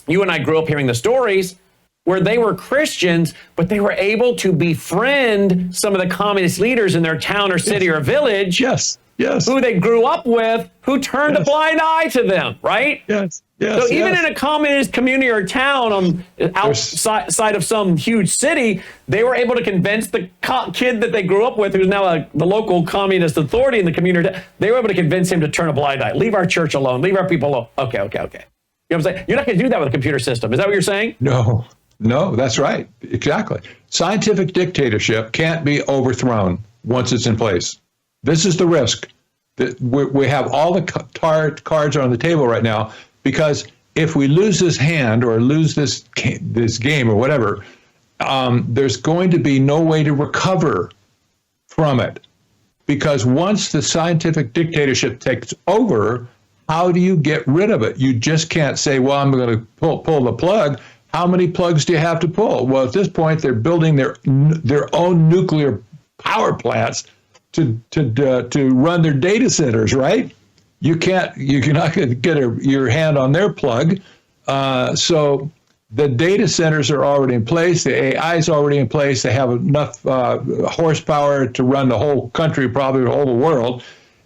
You and I grew up hearing the stories where they were Christians, but they were able to befriend some of the communist leaders in their town or city or village. Yes. Who they grew up with, who turned a blind eye to them, right? Yes. So even in a communist community or town outside of some huge city, they were able to convince the kid that they grew up with, who's now the local communist authority in the community, they were able to convince him to turn a blind eye. Leave our church alone. Leave our people alone. Okay. You know what I'm saying? You're not going to do that with a computer system. Is that what you're saying? No, that's right. Exactly. Scientific dictatorship can't be overthrown once it's in place. This is the risk. We have all the cards on the table right now, because if we lose this hand or lose this game or whatever, there's going to be no way to recover from it. Because once the scientific dictatorship takes over, how do you get rid of it? You just can't say, well, I'm going to pull the plug. How many plugs do you have to pull? Well, at this point, they're building their own nuclear power plants to run their data centers, right? You're not going to get your hand on their plug. So the data centers are already in place. The AI is already in place. They have enough horsepower to run the whole country, probably the whole world.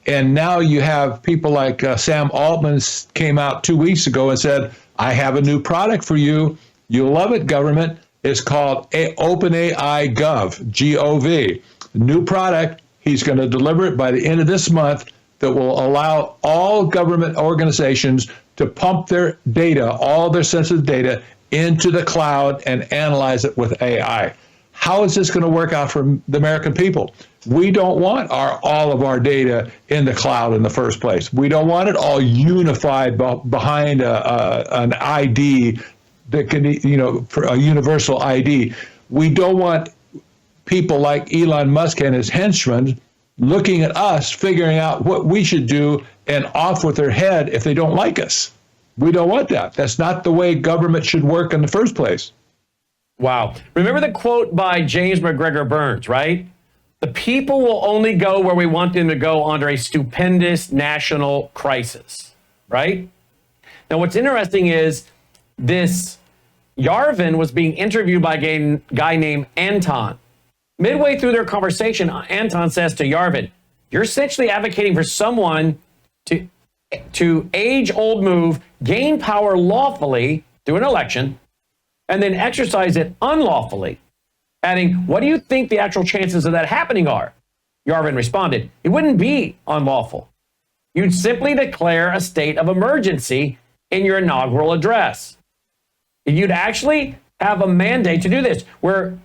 And now you have people like Sam Altman came out 2 weeks ago and said, I have a new product for you. You'll love it, government. It's called OpenAI Gov, G-O-V. New product. He's going to deliver it by the end of this month that will allow all government organizations to pump their data, all their sensitive data, into the cloud and analyze it with AI. How is this going to work out for the American people? We don't want all of our data in the cloud in the first place. We don't want it all unified behind an ID that can, for a universal ID. We don't want people like Elon Musk and his henchmen looking at us, figuring out what we should do, and off with their head if they don't like us. We don't want that. That's not the way government should work in the first place. Wow. Remember the quote by James McGregor Burns, right? The people will only go where we want them to go under a stupendous national crisis, right? Now, what's interesting is this Yarvin was being interviewed by a guy named Anton. Midway through their conversation, Anton says to Yarvin, you're essentially advocating for someone to age-old move, gain power lawfully through an election, and then exercise it unlawfully. Adding, what do you think the actual chances of that happening are? Yarvin responded, it wouldn't be unlawful. You'd simply declare a state of emergency in your inaugural address. You'd actually have a mandate to do this. Where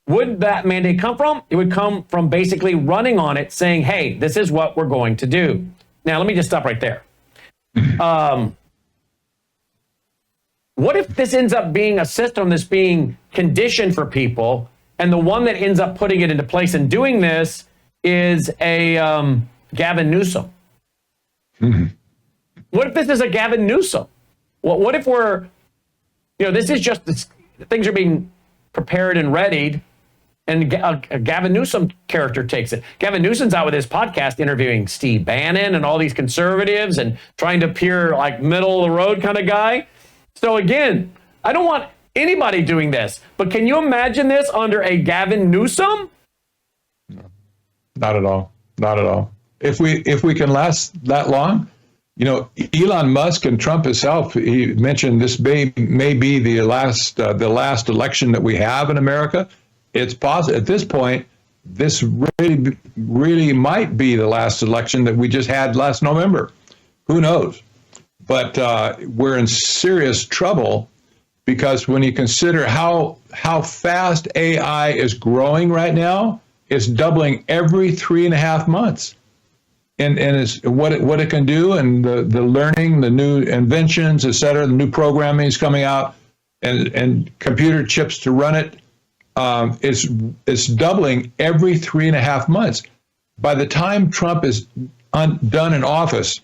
would that mandate come from? It would come from basically running on it, saying, hey, this is what we're going to do. Now, let me just stop right there. What if this ends up being a system that's being conditioned for people, and the one that ends up putting it into place and doing this is a Gavin Newsom? What if this is a Gavin Newsom? What if we're, this is just things are being prepared and readied, and a Gavin Newsom character takes it. Gavin Newsom's out with his podcast interviewing Steve Bannon and all these conservatives and trying to appear like middle of the road kind of guy. So again, I don't want anybody doing this, but can you imagine this under a Gavin Newsom? No, not at all. Not at all. If we can last that long, Elon Musk and Trump himself, he mentioned this may be the last election that we have in America. It's possible at this point. This really might be the last election that we just had last November. Who knows? But we're in serious trouble because when you consider how fast AI is growing right now, it's doubling every 3.5 months. And it's what it can do, and the learning, the new inventions, et cetera, the new programming is coming out, and computer chips to run it. It's doubling every 3.5 months. By the time Trump is done in office,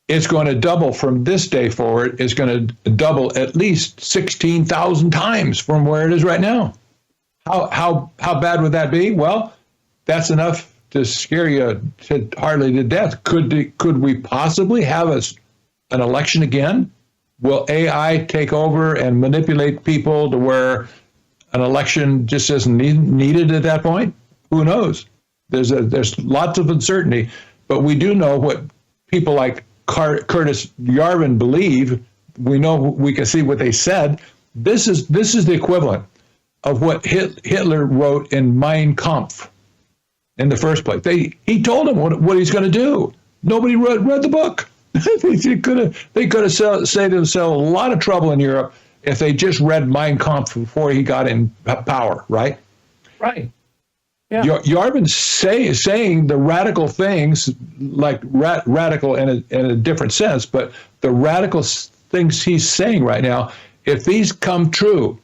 it's going to double from this day forward. It's going to double at least 16,000 times from where it is right now. How bad would that be? Well, that's enough to scare you hardly to death. Could we possibly have an election again? Will AI take over and manipulate people to where an election just isn't needed at that point? Who knows? There's lots of uncertainty, but we do know what people like Curtis Yarvin believe. We know, we can see what they said. This is the equivalent of what Hitler wrote in Mein Kampf in the first place. He told him what he's going to do. Nobody read the book. They could have saved themselves a lot of trouble in Europe if they just read Mein Kampf before he got in power, right? Right. Yeah. Yarvin's saying the radical things, like radical in a different sense, but the radical things he's saying right now, if these come true,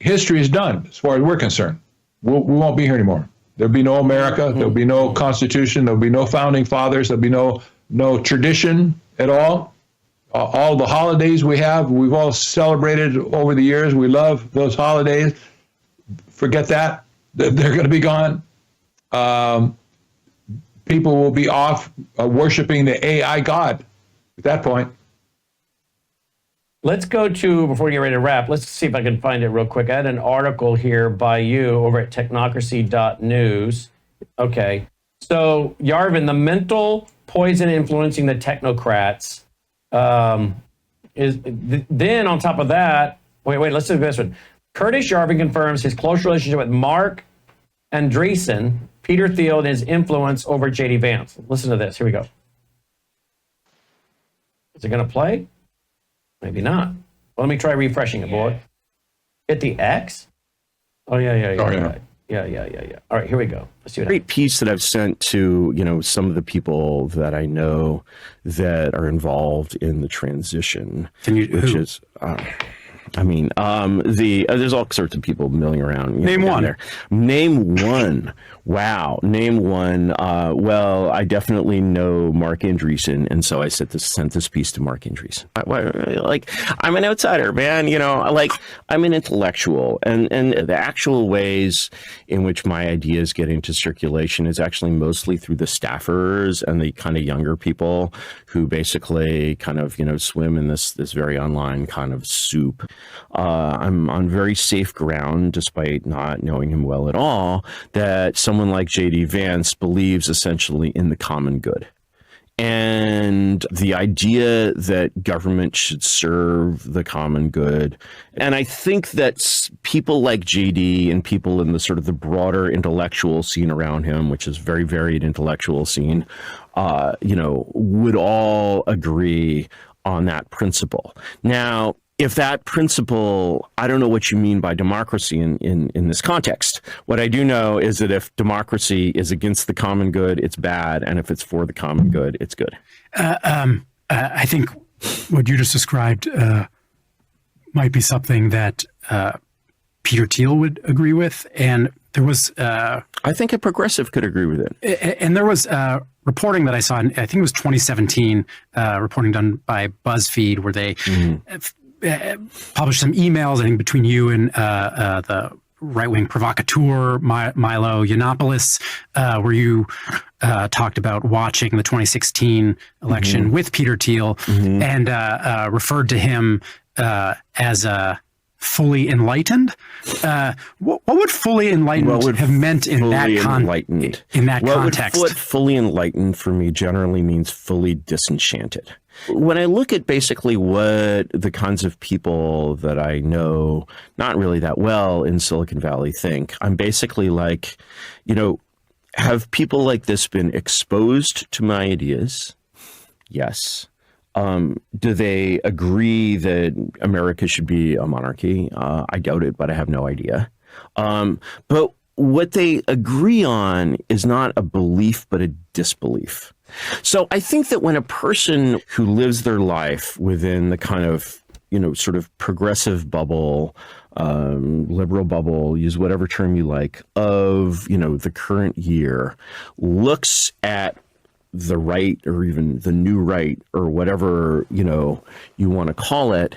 history is done as far as we're concerned. We won't be here anymore. There'll be no America. There'll be no Constitution. There'll be no founding fathers. There'll be no tradition at all. All the holidays we've all celebrated over the years. We love those holidays. Forget that. They're going to be gone. People will be off worshiping the AI God at that point. Let's go to, before we get ready to wrap, let's see if I can find it real quick. I had an article here by you over at technocracy.news. Okay. So, Yarvin, the mental poison influencing the technocrats then on top of that, wait, let's do this one. Curtis Yarvin confirms his close relationship with Mark Andreessen, Peter Thiel, and his influence over J.D. Vance. Listen to this. Here we go. Is it going to play? Maybe not. Well, let me try refreshing it, boy. Hit the X? Oh, yeah. Right. Yeah. All right, here we go. Let's see what Great piece that I've sent to, some of the people that I know that are involved in the transition. Can you, which who? is, I mean, there's all sorts of people milling around. Name one. There. Name one. Wow. Name one. Well, I definitely know Mark Andreessen, and so I sent this piece to Mark Andreessen. Like, I'm an outsider, man. Like, I'm an intellectual, and the actual ways in which my ideas get into circulation is actually mostly through the staffers and the kind of younger people who basically kind of swim in this very online kind of soup. I'm on very safe ground, despite not knowing him well at all, that someone like J.D. Vance believes essentially in the common good. And the idea that government should serve the common good. And I think that people like JD and people in the sort of the broader intellectual scene around him, which is very varied intellectual scene, would all agree on that principle. Now, if that principle, I don't know what you mean by democracy in this context. What I do know is that if democracy is against the common good, it's bad. And if it's for the common good, it's good. I think what you just described might be something that Peter Thiel would agree with. And there was... I think a progressive could agree with it. And there was reporting that I saw, I think it was 2017, reporting done by BuzzFeed, where they... published some emails, I think, between you and the right-wing provocateur Milo Yiannopoulos, where you talked about watching the 2016 election with Peter Thiel and referred to him as fully enlightened. What would fully enlightened have meant in that context? What fully enlightened for me generally means fully disenchanted. When I look at basically what the kinds of people that I know not really that well in Silicon Valley think, I'm basically like, have people like this been exposed to my ideas? Yes. Do they agree that America should be a monarchy? I doubt it, but I have no idea. But what they agree on is not a belief, but a disbelief. So I think that when a person who lives their life within the kind of, sort of progressive bubble, liberal bubble, use whatever term you like, of, the current year, looks at the right or even the new right or whatever, you want to call it,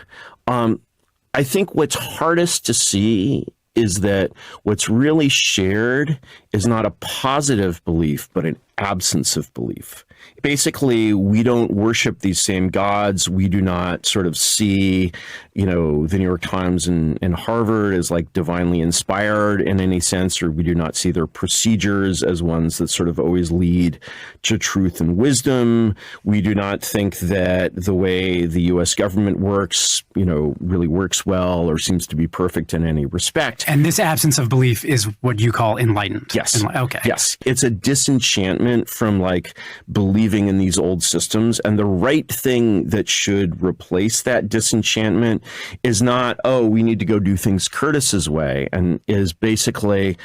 I think what's hardest to see is that what's really shared is not a positive belief, but an absence of belief. Basically, we don't worship these same gods. We do not sort of see, the New York Times and Harvard as like divinely inspired in any sense, or we do not see their procedures as ones that sort of always lead to truth and wisdom. We do not think that the way the U.S. government works, really works well or seems to be perfect in any respect. And this absence of belief is what you call enlightened. Yes. Okay. Yes. It's a disenchantment from like believing in these old systems. And the right thing that should replace that disenchantment is not, we need to go do things Curtis's way, and is basically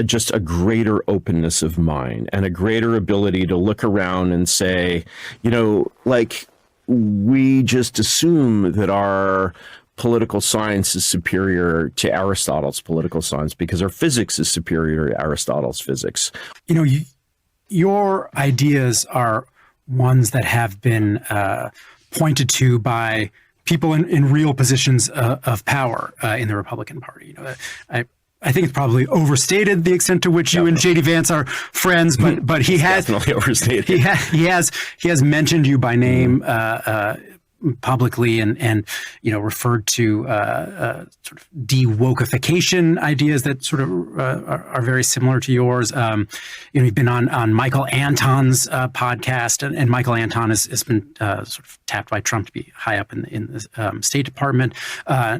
just a greater openness of mind and a greater ability to look around and say, we just assume that our political science is superior to Aristotle's political science because our physics is superior to Aristotle's physics. Your ideas are ones that have been pointed to by people in real positions of power in the Republican Party. I think it's probably overstated the extent to which you and J.D. Vance are friends, but he has definitely overstated. He has mentioned you by name publicly and referred to sort of de-wokeification ideas that sort of are very similar to yours. You've been on Michael Anton's podcast, and Michael Anton has been sort of tapped by Trump to be high up in the State Department,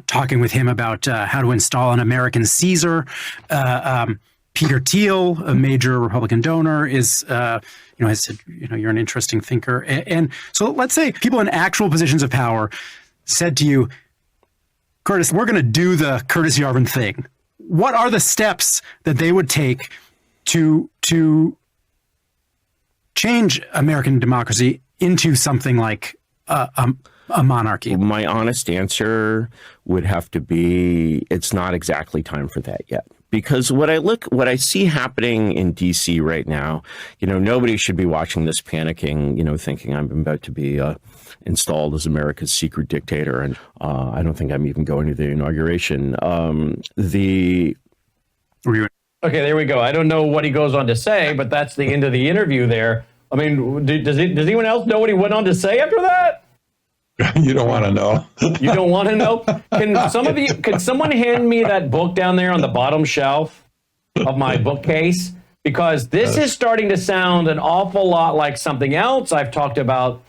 talking with him about how to install an American Caesar. Peter Thiel, a major Republican donor, has said, you're an interesting thinker. And so let's say people in actual positions of power said to you, Curtis, we're going to do the Curtis Yarvin thing. What are the steps that they would take to change American democracy into something like a a monarchy? My honest answer would have to be it's not exactly time for that yet. Because what I see happening in DC right now, nobody should be watching this panicking, thinking I'm about to be installed as America's secret dictator. And I don't think I'm even going to the inauguration. Okay, there we go. I don't know what he goes on to say, but that's the end of the interview there. I mean, does anyone else know what he went on to say after that? You don't want to know. You don't want to know? Could someone hand me that book down there on the bottom shelf of my bookcase? Because this is starting to sound an awful lot like something else I've talked about,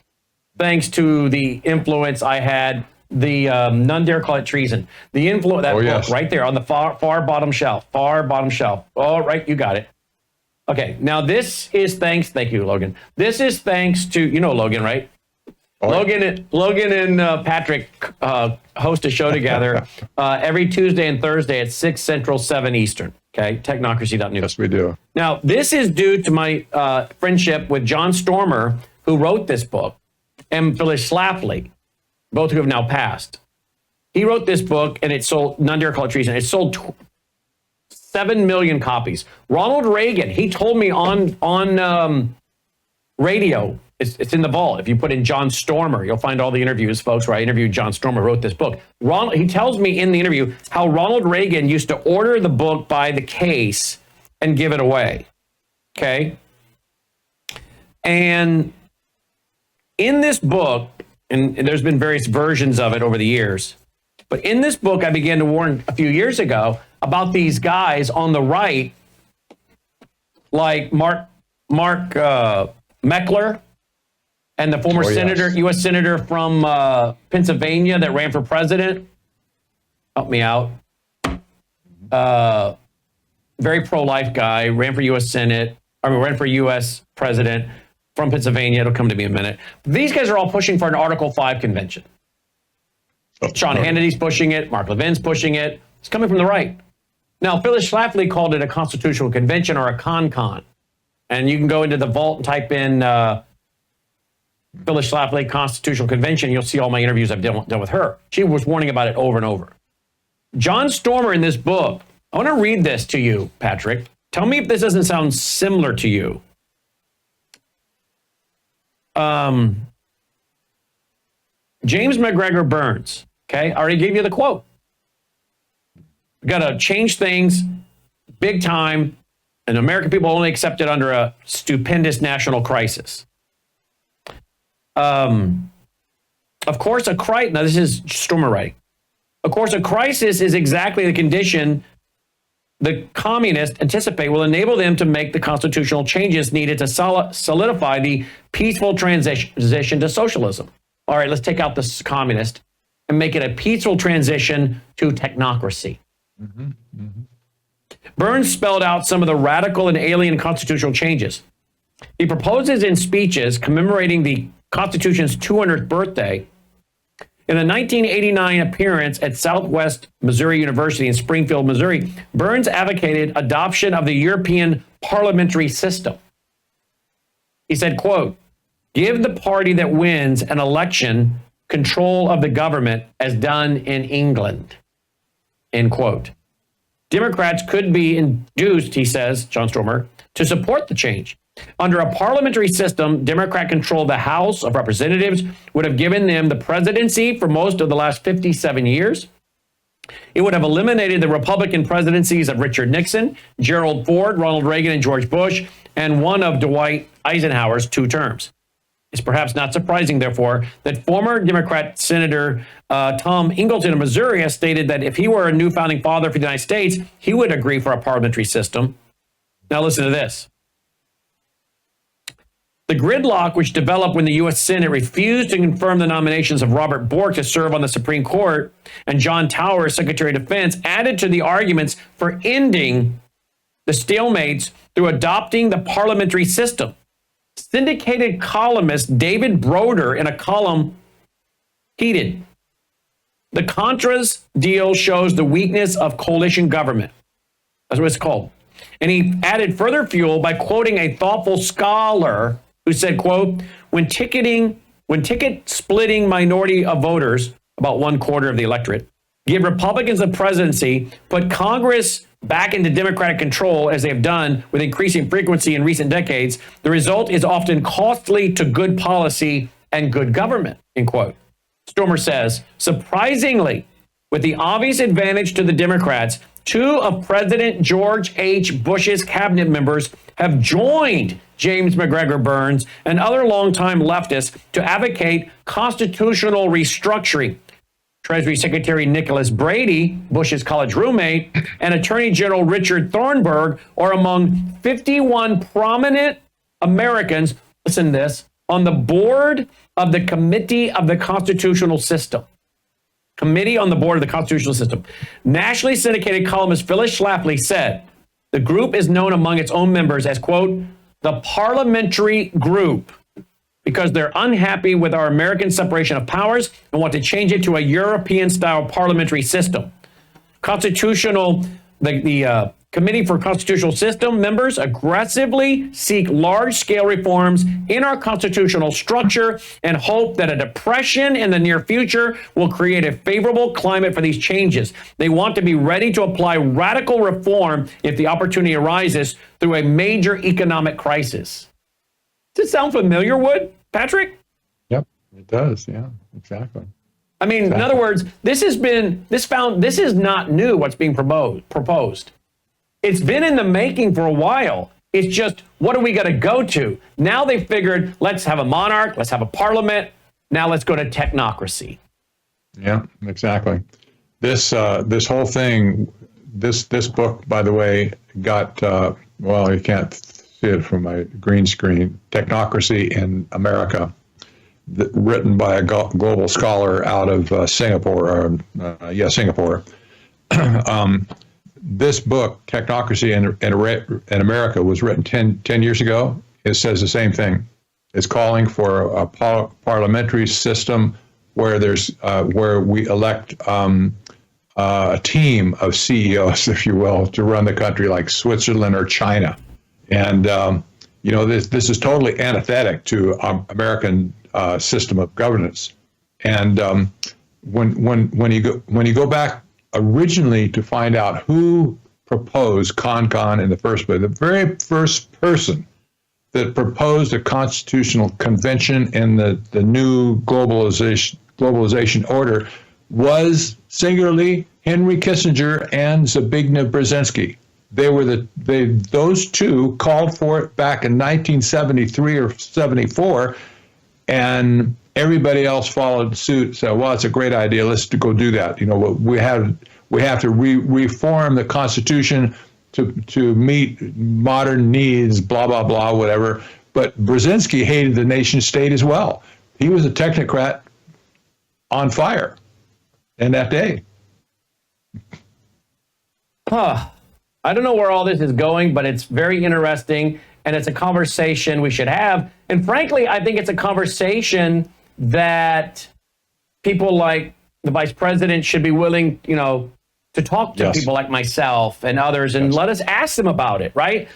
thanks to the influence I had, None Dare Call It Treason. The influence, that book yes. right there on the far bottom shelf, All right, you got it. Okay, now this is thank you, Logan. This is thanks to, Logan, right? Logan and Patrick host a show together every Tuesday and Thursday at 6 Central, 7 Eastern. Okay, technocracy.news. Yes, we do. Now, this is due to my friendship with John Stormer, who wrote this book, and Phyllis Schlafly, both who have now passed. He wrote this book, and it sold, None Dare Call It Treason. It sold 7 million copies. Ronald Reagan, he told me on radio, it's in the vault. If you put in John Stormer, you'll find all the interviews, folks, where I interviewed John Stormer, who wrote this book. He tells me in the interview how Ronald Reagan used to order the book by the case and give it away. Okay? And in this book, and there's been various versions of it over the years, but in this book, I began to warn a few years ago about these guys on the right, like Mark Meckler, and the former U.S. Senator from Pennsylvania that ran for president. Help me out. Very pro-life guy, ran for U.S. Senate, ran for U.S. president from Pennsylvania. It'll come to me in a minute. These guys are all pushing for an Article 5 convention. Sean Hannity's pushing it. Mark Levin's pushing it. It's coming from the right. Now, Phyllis Schlafly called it a constitutional convention or a con-con. And you can go into the vault and type in Phyllis Schlafly Constitutional Convention. You'll see all my interviews I've done with her. She was warning about it over and over. John Stormer in this book, I want to read this to you, Patrick. Tell me if this doesn't sound similar to you. James McGregor Burns. Okay, I already gave you the quote. Got to change things big time, and American people only accept it under a stupendous national crisis. Of course, now this is Stormer writing. Of course, a crisis is exactly the condition the communists anticipate will enable them to make the constitutional changes needed to solidify the peaceful transition to socialism. All right, let's take out the communist and make it a peaceful transition to technocracy. Mm-hmm. Mm-hmm. Burns spelled out some of the radical and alien constitutional changes. He proposes in speeches commemorating the Constitution's 200th birthday. In a 1989 appearance at Southwest Missouri University in Springfield, Missouri, Burns advocated adoption of the European parliamentary system. He said, quote, "Give the party that wins an election control of the government as done in England," end quote. Democrats could be induced, he says, John Stormer, to support the change. Under a parliamentary system, Democrat control of the House of Representatives would have given them the presidency for most of the last 57 years. It would have eliminated the Republican presidencies of Richard Nixon, Gerald Ford, Ronald Reagan, and George Bush, and one of Dwight Eisenhower's 2 terms. It's perhaps not surprising, therefore, that former Democrat Senator Tom Ingleton of Missouri has stated that if he were a new founding father for the United States, he would agree for a parliamentary system. Now listen to this. The gridlock which developed when the U.S. Senate refused to confirm the nominations of Robert Bork to serve on the Supreme Court and John Tower as Secretary of Defense added to the arguments for ending the stalemates through adopting the parliamentary system. Syndicated columnist David Broder in a column heated. The Contras deal shows the weakness of coalition government. That's what it's called. And he added further fuel by quoting a thoughtful scholar who said, quote, when ticketing when ticket-splitting minority of voters, about 1/4 of the electorate, give Republicans the presidency, put Congress back into Democratic control, as they have done with increasing frequency in recent decades, the result is often costly to good policy and good government, end quote. Stormer says, surprisingly, with the obvious advantage to the Democrats, 2 of President George H. Bush's cabinet members have joined James McGregor Burns and other longtime leftists to advocate constitutional restructuring. Treasury Secretary Nicholas Brady, Bush's college roommate, and Attorney General Richard Thornburgh are among 51 prominent Americans, listen to this, on the board of the Committee of the Constitutional System. Committee on the Board of the Constitutional System. Nationally syndicated columnist Phyllis Schlafly said, the group is known among its own members as, quote, the parliamentary group, because they're unhappy with our American separation of powers and want to change it to a European-style parliamentary system. The Committee for Constitutional System members aggressively seek large-scale reforms in our constitutional structure and hope that a depression in the near future will create a favorable climate for these changes. They want to be ready to apply radical reform if the opportunity arises through a major economic crisis. Does it sound familiar, Wood, Patrick? Yep, it does. Yeah, exactly. I mean, in other words, this is not new, what's being proposed. It's been in the making for a while. It's just, what are we going to go to? Now they figured, let's have a monarch, let's have a parliament. Now let's go to technocracy. Yeah, exactly. This whole thing, this book, by the way, got, well, you can't see it from my green screen, Technocracy in America, written by a global scholar out of Singapore. Singapore. This book, Technocracy in America, was written 10 years ago. It says the same thing. It's calling for a parliamentary system where we elect a team of CEOs, if you will, to run the country like Switzerland or China. And this is totally antithetic to American system of governance. And when you go back originally to find out who proposed CONCON in the first place, the very first person that proposed a constitutional convention in the new globalization order was singularly Henry Kissinger and Zbigniew Brzezinski. Those two called for it back in 1973 or 74, and everybody else followed suit. Said, "Well, it's a great idea. Let's go do that." We have to reform the Constitution to meet modern needs. Blah blah blah, whatever. But Brzezinski hated the nation state as well. He was a technocrat on fire in that day. I don't know where all this is going, but it's very interesting, and it's a conversation we should have. And frankly, I think it's a conversation that people like the vice president should be willing, to talk to people like myself and others and let us ask them about it, right?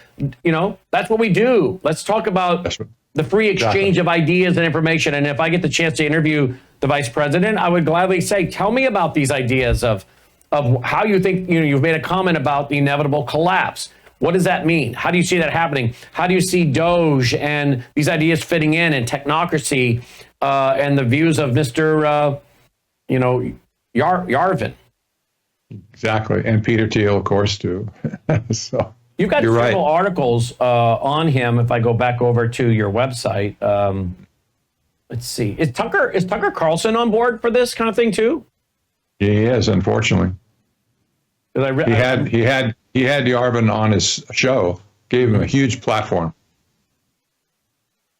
That's what we do. Let's talk about the free exchange of ideas and information. And if I get the chance to interview the vice president, I would gladly say, tell me about these ideas of how you think, you've made a comment about the inevitable collapse. What does that mean? How do you see that happening? How do you see Doge and these ideas fitting in and technocracy and the views of Mr. Yarvin? Exactly. And Peter Thiel, of course, too. So you've got several articles on him. If I go back over to your website, let's see. Is Tucker Carlson on board for this kind of thing too? He is, unfortunately. He had Yarvin on his show, gave him a huge platform.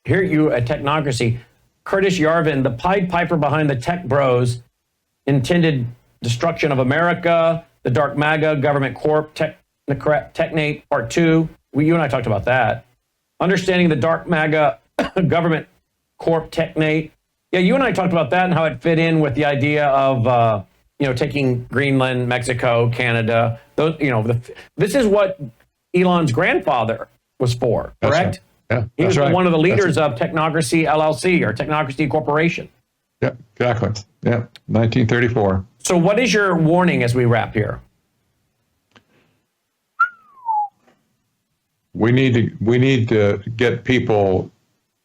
Here you at Technocracy, Curtis Yarvin, the Pied Piper behind the tech bros, intended destruction of America, the Dark MAGA, Government Corp, Technate Part 2. You and I talked about that. Understanding the Dark MAGA, Government Corp, Technate. Yeah, you and I talked about that and how it fit in with the idea of taking Greenland, Mexico, Canada. Those, this is what Elon's grandfather was for, correct? Yeah, He was that's right. one of the leaders of Technocracy LLC or Technocracy Corporation. Yeah, exactly. Yeah, 1934. So what is your warning as we wrap here? We need to get people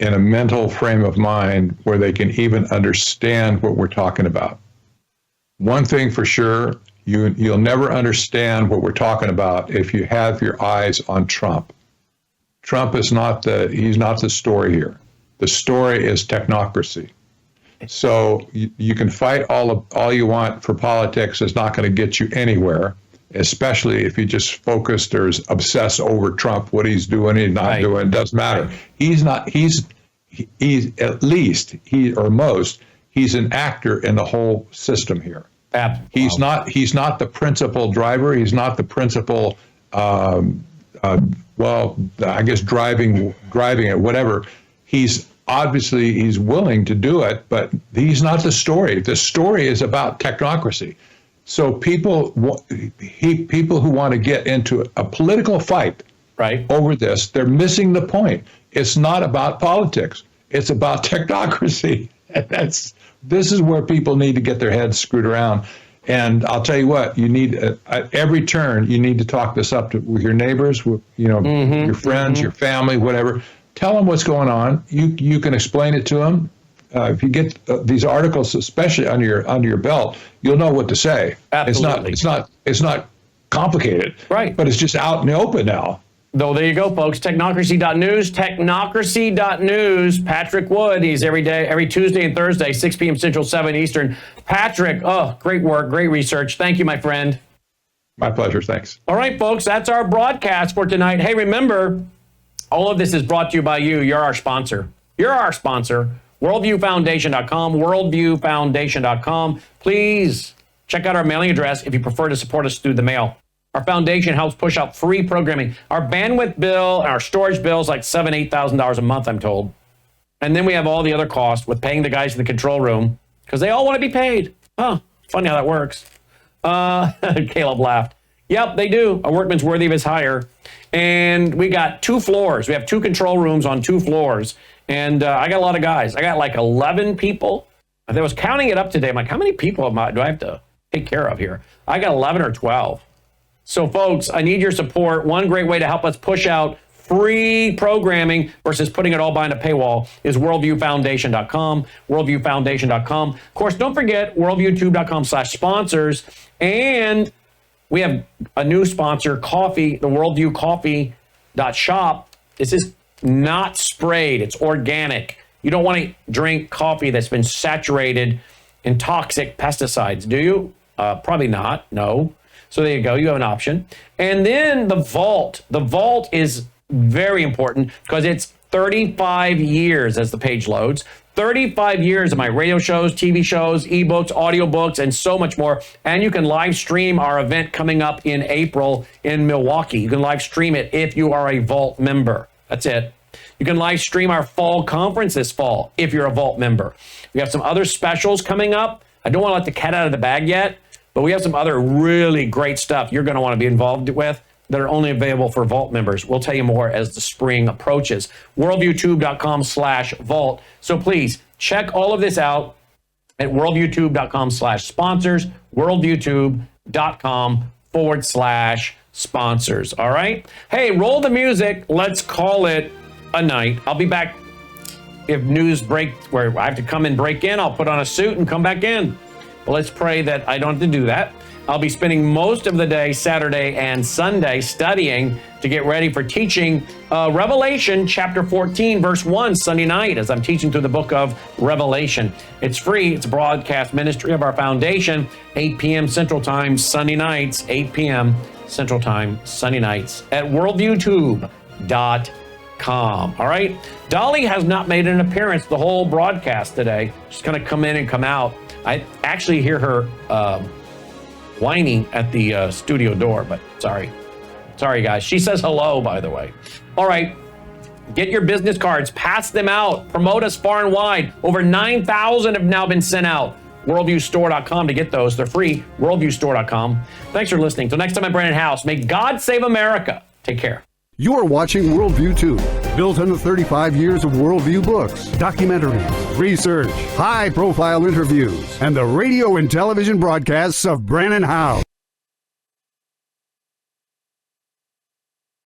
in a mental frame of mind where they can even understand what we're talking about. One thing for sure, you'll never understand what we're talking about if you have your eyes on Trump. Trump is he's not the story here. The story is technocracy. So you can fight all you want for politics. It's not going to get you anywhere, especially if you just focused or obsess over Trump, what he's doing, he's not doing, it doesn't matter. He's at least he's an actor in the whole system here. He's not the principal driver. He's not the principal, I guess driving it, whatever. He's willing to do it, but he's not the story. The story is about technocracy. So people who want to get into a political fight over this, they're missing the point. It's not about politics. It's about technocracy. This is where people need to get their heads screwed around. And I'll tell you what, you need at every turn, you need to talk this up with your neighbors, with your friends, your family, whatever. Tell them what's going on. You can explain it to them. If you get these articles, especially under your belt, you'll know what to say. Absolutely. It's not complicated, right? But it's just out in the open now. Though there you go, folks. Technocracy.news. Technocracy.news. Patrick Wood. He's every Tuesday and Thursday, 6 p.m. Central, 7 Eastern. Patrick, great work, great research. Thank you, my friend. My pleasure. Thanks. All right, folks. That's our broadcast for tonight. Hey, remember, all of this is brought to you by you. You're our sponsor. You're our sponsor. WorldviewFoundation.com. WorldviewFoundation.com. Please check out our mailing address if you prefer to support us through the mail. Our foundation helps push out free programming. Our bandwidth bill and our storage bill is like $7,000, $8,000 a month, I'm told. And then we have all the other costs with paying the guys in the control room because they all want to be paid. Huh, funny how that works. Caleb laughed. Yep, they do. A workman's worthy of his hire. And we got 2 floors. We have 2 control rooms on 2 floors. And I got a lot of guys. I got like 11 people. I was counting it up today. I'm like, how many people do I have to take care of here? I got 11 or 12. So, folks, I need your support. One great way to help us push out free programming versus putting it all behind a paywall is worldviewfoundation.com, worldviewfoundation.com. Of course, don't forget worldviewtube.com/sponsors. And we have a new sponsor, coffee, the worldviewcoffee.shop. This is not sprayed. It's organic. You don't want to drink coffee that's been saturated in toxic pesticides, do you? Probably not. No. So there you go. You have an option. And then the vault. The vault is very important because it's 35 years as the page loads. 35 years of my radio shows, TV shows, ebooks, audiobooks, and so much more. And you can live stream our event coming up in April in Milwaukee. You can live stream it if you are a Vault member. That's it. You can live stream our fall conference this fall if you're a Vault member. We have some other specials coming up. I don't want to let the cat out of the bag yet, but we have some other really great stuff you're going to want to be involved with that are only available for Vault members. We'll tell you more as the spring approaches. Worldviewtube.com/vault. So please check all of this out at worldviewtube.com/sponsors, worldviewtube.com/sponsors. All right? Hey, roll the music. Let's call it a night. I'll be back if news breaks where I have to come and break in. I'll put on a suit and come back in. But let's pray that I don't have to do that. I'll be spending most of the day, Saturday and Sunday, studying to get ready for teaching Revelation chapter 14, verse 1, Sunday night, as I'm teaching through the book of Revelation. It's free. It's a broadcast ministry of our foundation, 8 p.m. Central Time, Sunday nights, 8 p.m. Central Time, Sunday nights at worldviewtube.com. All right? Dolly has not made an appearance the whole broadcast today. She's going to come in and come out. I actually hear her whining at the studio door, but sorry, guys. She says hello, by the way. All right, get your business cards, pass them out, promote us far and wide. Over 9,000 have now been sent out. WorldviewStore.com to get those. They're free. WorldviewStore.com. Thanks for listening. Till next time, I'm Brandon House. May God save America. Take care. You are watching Worldview Tube. built on the 35 years of worldview books, documentaries, research, high-profile interviews, and the radio and television broadcasts of Brannon Howse.